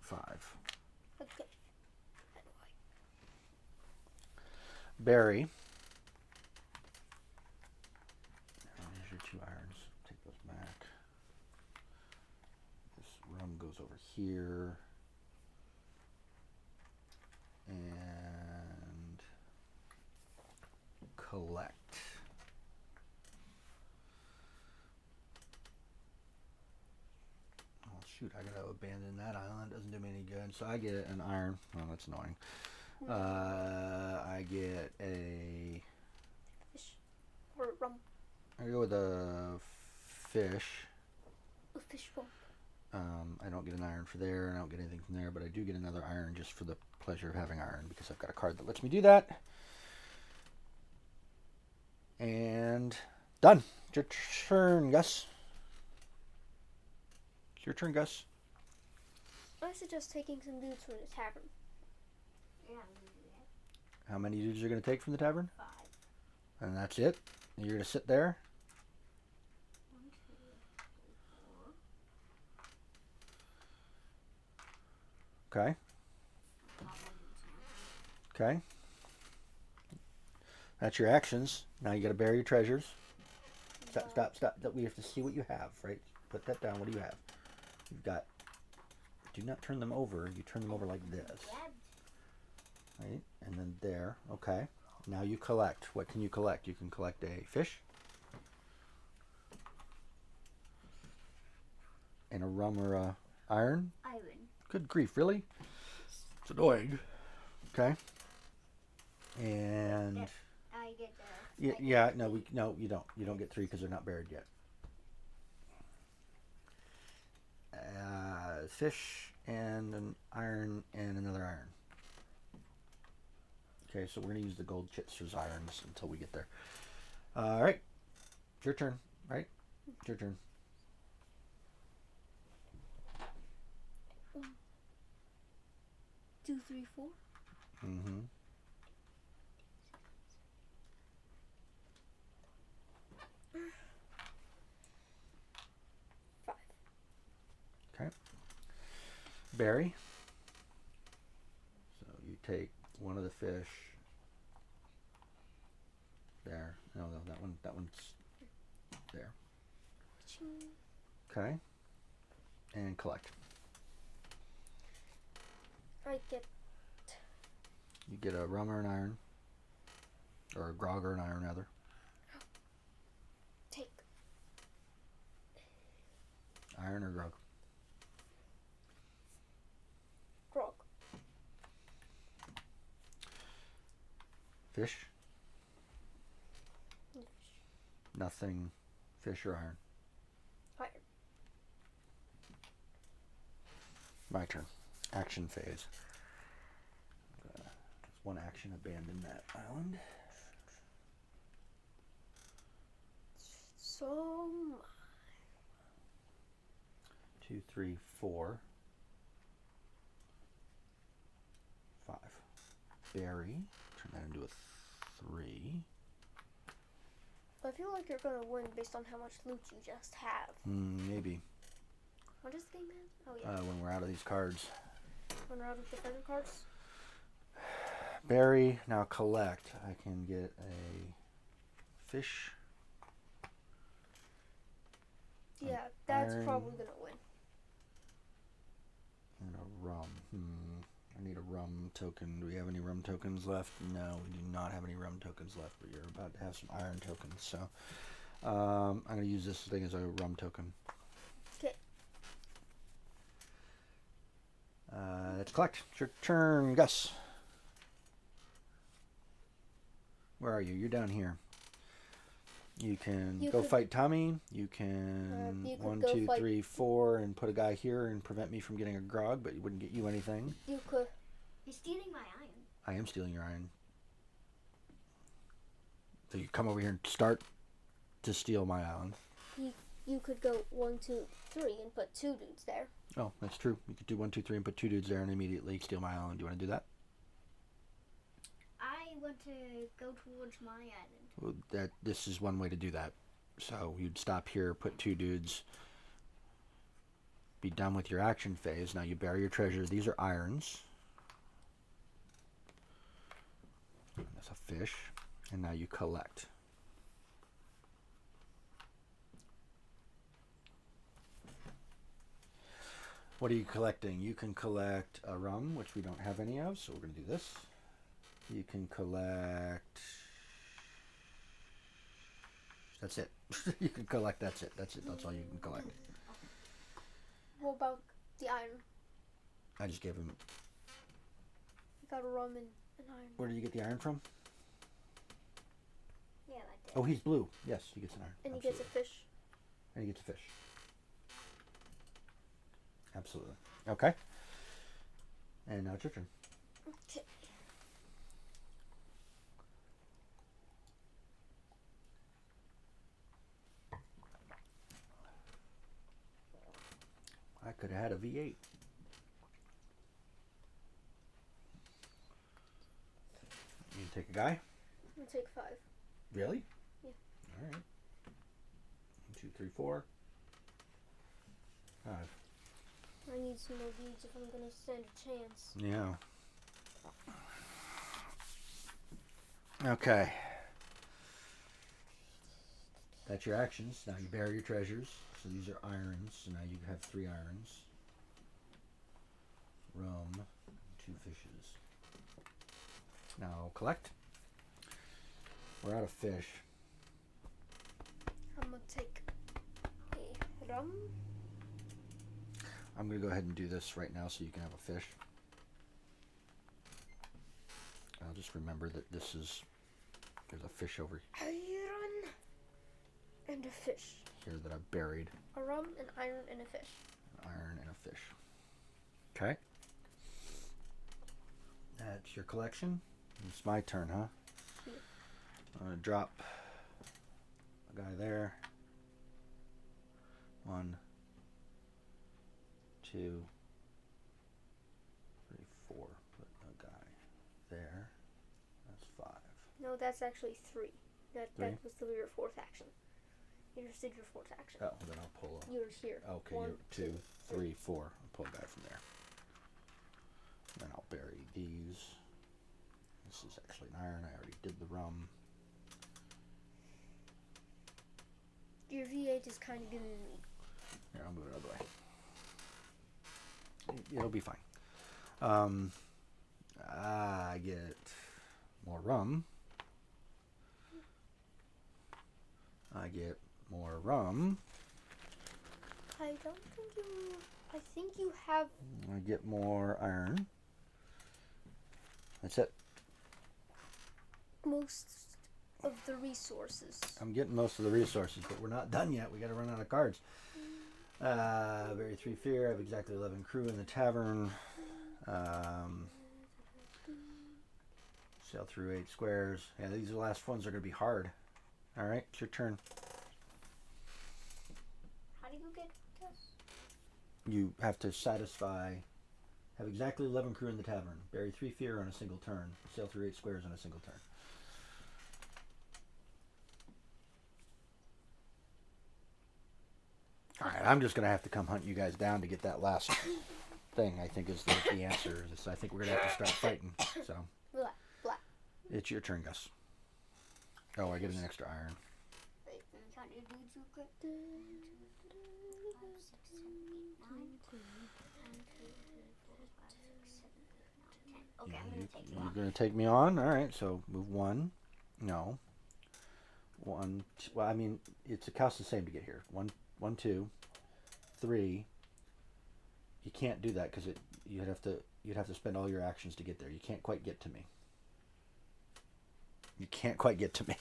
5. Okay. Barry. There's your 2 irons. Take those back. This rum goes over here. And collect. Oh shoot, I gotta abandon that island. Doesn't do me any good. So I get an iron. Oh, that's annoying. I get a... Fish. Or rum. I go with a fish. A fish rum. I don't get an iron for there, and I don't get anything from there, but I do get another iron just for the pleasure of having iron, because I've got a card that lets me do that. And done. It's your turn, Gus. It's your turn, Gus. I suggest taking some dudes from the tavern. Yeah, I'm gonna do that. How many dudes are you going to take from the tavern? 5. And that's it? You're going to sit there? 1, 2, 3, 4. Okay. Okay. That's your actions. Now you got to bury your treasures. Stop. We have to see what you have, right? Put that down. What do you have? You've got... Do not turn them over. You turn them over like this. Right? And then there. Okay. Now you collect. What can you collect? You can collect a fish. And a rum or a iron. Iron. Good grief, really? It's annoying. Okay. And... I get no, you don't. You don't get 3 because they're not buried yet. Fish and an iron and another iron. Okay, so we're going to use the gold chips as irons until we get there. All right. It's your turn, right? It's your turn. 1, 2, 3, 4. Mm-hmm. Barry. So you take one of the fish. There. No, that one's there. Okay. And collect. I get... You get a rum or an iron. Or a grog or an iron, rather. Take. Iron or grog? Grog. Fish? Nothing. Fish or iron? Iron. My turn. Action phase. Just one action. Abandon that island. So... 2, 3, 4, 5. Berry. Turn that into a 3. I feel like you're gonna win based on how much loot you just have. Maybe. What is the game man? Oh yeah. When we're out of these cards. When we're out of the treasure cards? Berry. Now collect. I can get a fish. Yeah, that's Iron. probably gonna win. I need a rum token. Do we have any rum tokens left? No, we do not have any rum tokens left, but you're about to have some iron tokens. So I'm going to use this thing as a rum token. Okay. Let's collect. It's your turn, Gus. Where are you? You're down here. You can go fight Tommy. You can you could 1, go 2, fight- 3, 4, and put a guy here and prevent me from getting a grog, but it wouldn't get you anything. You could. He's stealing my iron. I am stealing your iron. So you come over here and start to steal my island. You could go 1, 2, 3 and put 2 dudes there. Oh, that's true. You could do 1, 2, 3 and put 2 dudes there and immediately steal my island. Do you want to do that? I want to go towards my island. Well, this is one way to do that. So you'd stop here, put 2 dudes, be done with your action phase. Now you bury your treasure. These are irons. That's a fish. And now you collect. What are you collecting? You can collect a rum, which we don't have any of, so we're going to do this. You can collect... That's it. You can collect, that's it. That's it. That's all you can collect. What about the iron? I just gave him... You got a rum and an iron. Where did you get the iron from? Yeah, like that. Oh, he's blue. Yes, he gets an iron. And he gets a fish. And he gets a fish. Absolutely. Okay. And now it's your turn. Okay. I could have had a V8. You take a guy? I'll take 5. Really? Yeah. All right. 1, 2, 3, 4. 5. I need some more beads if I'm going to stand a chance. Yeah. Okay. That's your actions. Now you bury your treasures. So these are irons. So now you have 3 irons. Rum. 2 fishes. Now collect. We're out of fish. I'm going to take a rum. I'm going to go ahead and do this right now so you can have a fish. I'll just remember that this is... There's a fish over Iron and a fish. here that I've buried. A rum, an iron, and a fish. An iron and a fish. Okay. That's your collection. It's my turn, huh? Yeah. I'm going to drop a guy there. 1, 2, 3, 4. Put a guy there. That's 5. No, that's actually 3. That Three? was your 4th action. You just did your 4th action. Oh, then I'll pull a... You're here. Okay, 1, you're 2, 3, 4. I'll pull a guy from there. Then I'll bury these. This is actually an iron. I already did the rum. Your V8 is kind of giving me. Here, I'll move it out of the way. It'll be fine. I get more rum. I get more rum. I don't think you. I think you have. I get more iron. That's it. Most of the resources. I'm getting most of the resources, but we're not done yet. We got to run out of cards. Bury 3 fear. I have exactly 11 crew in the tavern. Sail through 8 squares. Yeah, these are the last ones are going to be hard. All right, it's your turn. How do you get this? You have to satisfy. Have exactly 11 crew in the tavern. Bury 3 fear on a single turn. Sail through 8 squares on a single turn. Alright, I'm just going to have to come hunt you guys down to get that last thing, I think is the answer. I think we're going to have to start fighting. So, Blah. it's your turn, Gus. Oh, I get an extra iron. Wait, let me count your dudes real quick. 1, 2, 3, 4, 5, 6, 7, 8, 9. 1, 2, 3, 4, 5, 6, Okay, I'm gonna take you You're on. going to take me on? All right, so move one. No. One. Well, I mean, it costs the same to get here. One, two, three. You can't do that because you'd have to spend all your actions to get there. You can't quite get to me. You can't quite get to me.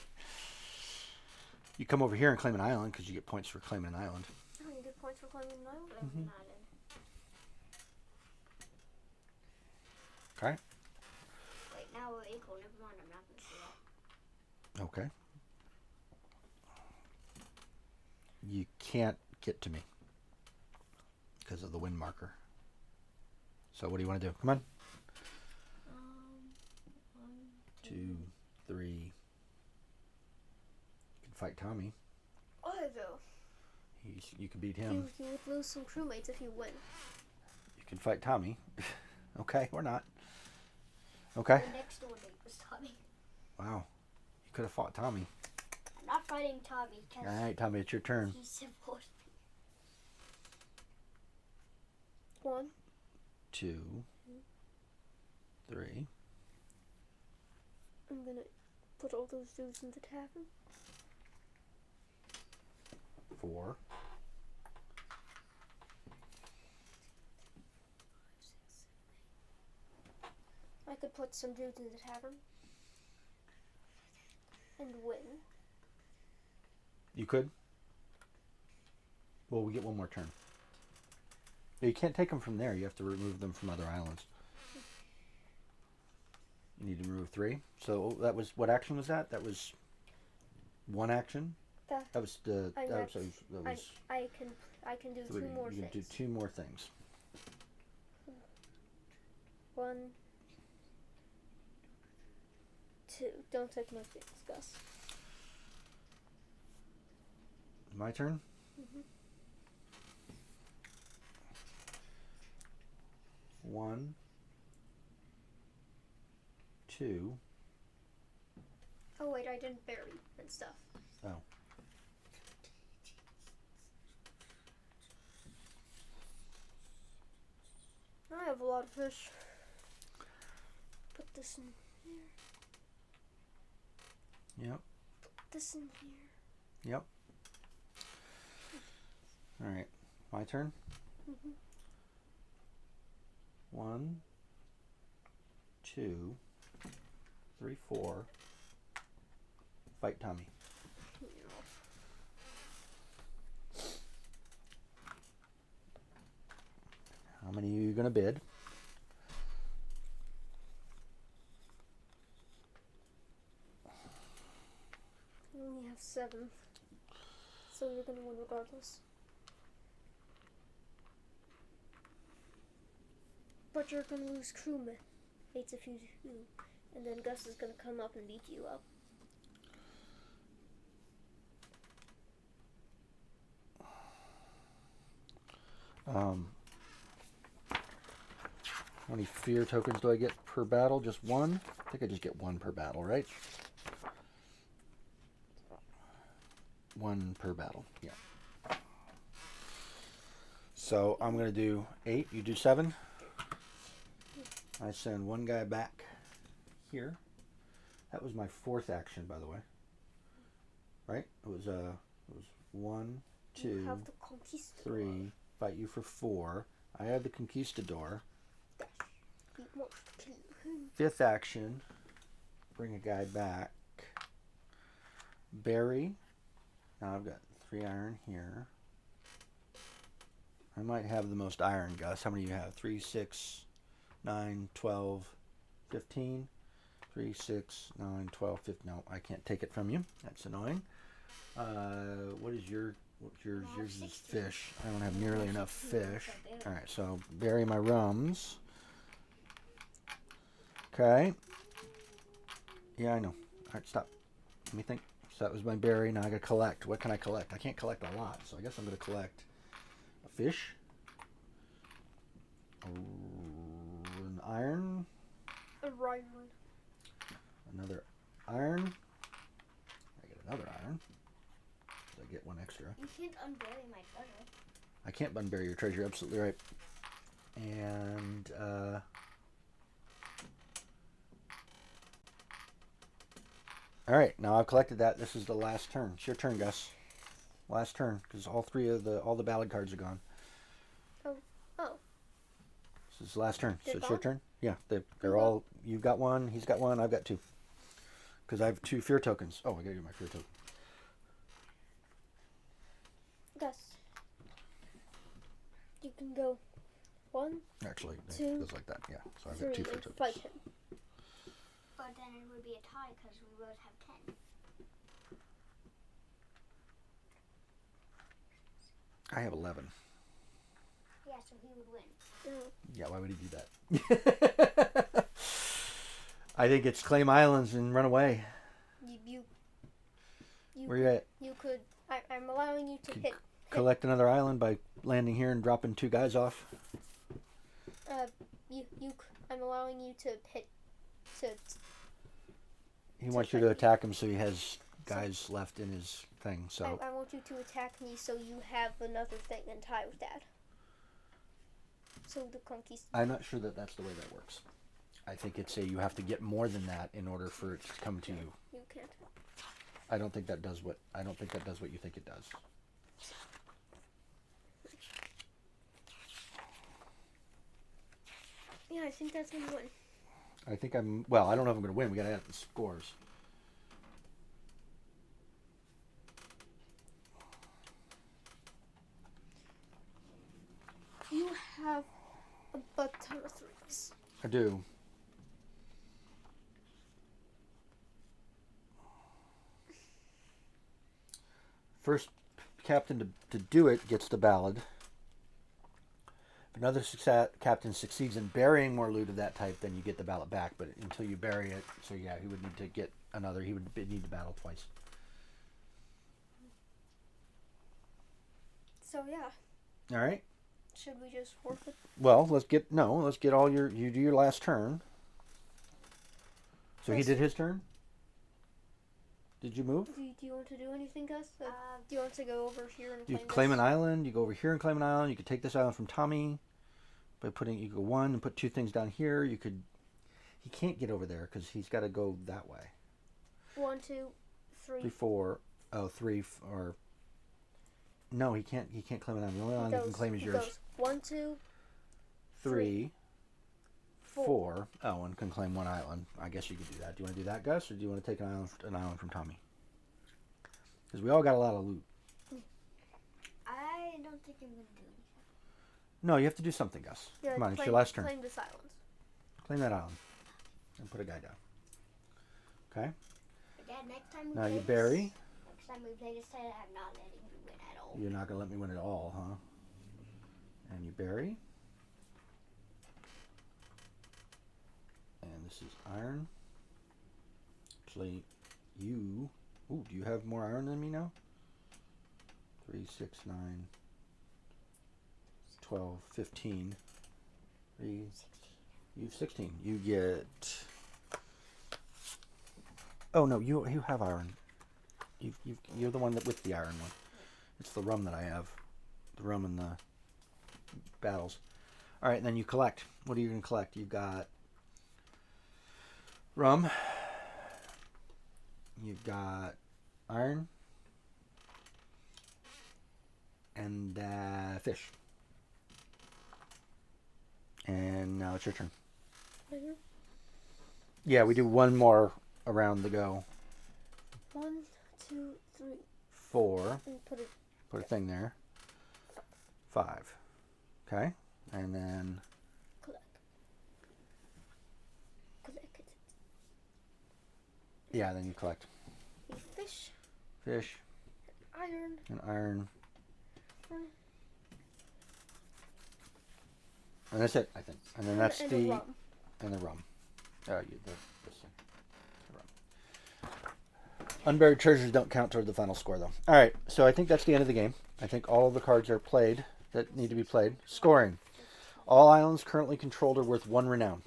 You come over here and claim an island because you get points for claiming an island. Oh, you get points for climbing an island? An island. Okay. Wait, now we're equal. Never mind, I'm not gonna do that. Okay. You can't get to me because of the wind marker. So what do you want to do? Come on. 1, 2, 3. You can fight Tommy. Oh, though. You can beat him. You would lose some crewmates if you win. You can fight Tommy. Okay, or not. Okay. The next door neighbor was Tommy. Wow. You could have fought Tommy. I'm not fighting Tommy All because right, Tommy, it's your turn. he supports me. 1, 2, 3. I'm gonna put all those dudes in the tavern. 4. 5, 6, 7, 8. I could put some dudes in the tavern and win. You could. Well, we get one more turn. You can't take them from there. You have to remove them from other islands. You need to remove 3. So that was, what action was that? That was one action. That was the. I That was can do 3. 2 more You can things. do 2 more things. 1, 2. Don't take my things, Gus. My turn. Mhm. 1, 2. Oh wait, I didn't bury and stuff. Oh. I have a lot of fish. Put this in here. Yep. Put this in here. Yep. All right. My turn. Mhm. 1, 2, 3, 4. Fight Tommy. How many are you gonna bid? You only have 7, so you're gonna win regardless. But you're gonna lose crewmates if you do, and then Gus is gonna come up and beat you up. How many fear tokens do I get per battle? Just 1? I think I just get 1 per battle, right? 1 per battle, yeah. So I'm going to do 8, you do 7. I send one guy back here. That was my 4th action, by the way. Right? It was 1, 2, You have the conquistador. 3. Fight you for 4. I have the conquistador. You must kill him. 5th action, bring a guy back. Bury. Now I've got 3 iron here. I might have the most iron, Gus. How many do you have? 3, 6, 9, 12, 15. 3, 6, 9, 12, 15. No, I can't take it from you. That's annoying. What is your... What's yours? Yours is fish. I don't have nearly enough fish. Alright, so bury my rums. Okay. Yeah, I know. Alright, stop. Let me think. So that was my berry. Now I gotta collect. What can I collect? I can't collect a lot, so I guess I'm gonna collect a fish, an iron, A Ryan. another iron. I get another iron. So I get 1 extra. You can't unbury my treasure. I can't unbury your treasure. Absolutely right. And All right, now I've collected that. This is the last turn. It's your turn, Gus. Last turn, because all the ballad cards are gone. Oh. This is the last turn. They're So it's your gone? turn. Yeah, they're Mhm. all. You've got one. He's got one. I've got two. Because I have 2 fear tokens. Oh, I gotta get my fear token. Gus. You can go 1, Actually, it 2, goes like that. Yeah. So I've 3, got 2 fear and tokens. fight him. But then it would be a tie because we both have 10. I have 11. Yeah, so he would win. Yeah, why would he do that? I think it's claim islands and run away. You Where you at? You could. I'm allowing you to hit. Collect another island by landing here and dropping 2 guys off. I'm allowing you to hit. He wants you to attack him so he has guys left in his thing. So I want you to attack me so you have another thing and tie with that. So the conquist. I'm not sure that that's the way that works. I think it's you have to get more than that in order for it to come to you. You can't. I don't think that does what you think it does. Yeah, I think that's gonna win. I think I'm. Well, I don't know if I'm going to win. We got to add up the scores. You have a butt ton of 3s. I do. First captain to do it gets the ballad. If another captain succeeds in burying more loot of that type, then you get the ballot back. But until you bury it, so yeah, he would need to get another. He would need to battle twice. So yeah. All right. Should we just forfeit? Well, let's get all your. You do your last turn. So he did his turn. Did you move? Do you want to do anything, Gus? Do you want to go over here and You claim claim this? an island. You go over here and claim an island. You could take this island from Tommy by putting. You go 1 and put 2 things down here. You could. He can't get over there because he's got to go that way. 1, 2, 3. 3, 4. Oh, 3 or. No, he can't. He can't claim an island. The only island he can claim is yours. Goes 1, 2, 3, 4. Oh, and can claim 1 island. I guess you could do that. Do you want to do that, Gus, or do you want to take an island from Tommy? Because we all got a lot of loot. I don't think I'm going to do anything. No, you have to do something, Gus. Yeah, Come on, it's your last turn. Claim this island. Claim that island. And put a guy down. Okay? But Dad, next time we Now play you this, bury. Next time we play this side, I'm not letting you win at all. You're not going to let me win at all, huh? And you bury. And this is iron. Actually, you... Ooh, do you have more iron than me now? 3, 6, 9, 12, 15. 3, you have 16. You get... Oh, no, you have iron. You're the one that with the iron one. It's the rum that I have. The rum and the battles. All right, and then you collect. What are you going to collect? You've got rum. You've got iron. And fish. And now it's your turn. Mm-hmm. Yeah, we do one more around the go. 1, 2, 3. 4. And Put a thing there. 5. Okay. And then collect it. yeah, then you collect A fish. fish Iron. and iron. And that's it, I think. And then that's and the rum. and the rum. This thing. The rum. Unburied treasures don't count toward the final score, though. All right, so I think that's the end of the game. I think all of the cards are played that need to be played. Scoring. All islands currently controlled are worth 1 renown.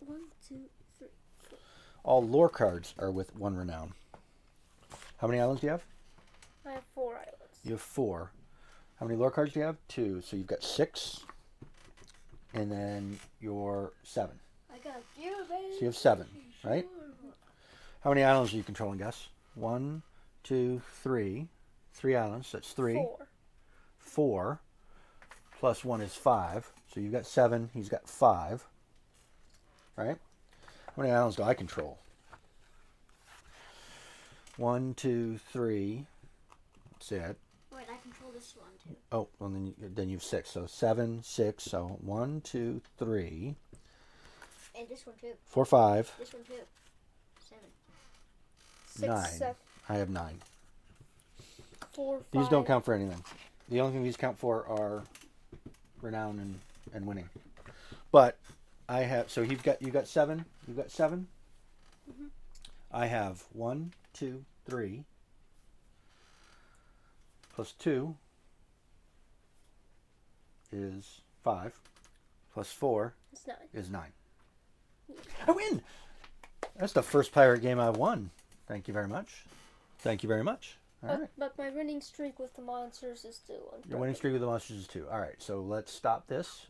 1, 2, 3, 4. All lore cards are with 1 renown. How many islands do you have? I have 4 islands. You have 4. How many lore cards do you have? 2. So you've got 6. And then you're 7. I got you, baby. So you have 7, right? How many islands are you controlling, Gus? 1, 2, 3. 3 islands. That's 3. 4. 4 plus 1 is 5. So you've got 7. He's got 5. Right? How many islands do I control? 1, 2, 3. That's it. Wait, I control this one too. Oh, well then you have 6. So 7, 6. So 1, 2, 3, And this one too. 4, 5, This one too. 7. 6, 9. 7, I have 9. 4, 5. These don't count for anything. The only thing these count for are renown and winning. But I have, so you got 7. You've got 7. Mm-hmm. I have 1, 2, 3 plus 2 is 5 plus 4 It's 9. is 9. I win! That's the first pirate game I've won. Thank you very much. Thank you very much. All right. But my winning streak with the monsters is 2. Your winning streak with the monsters is 2. All right, so let's stop this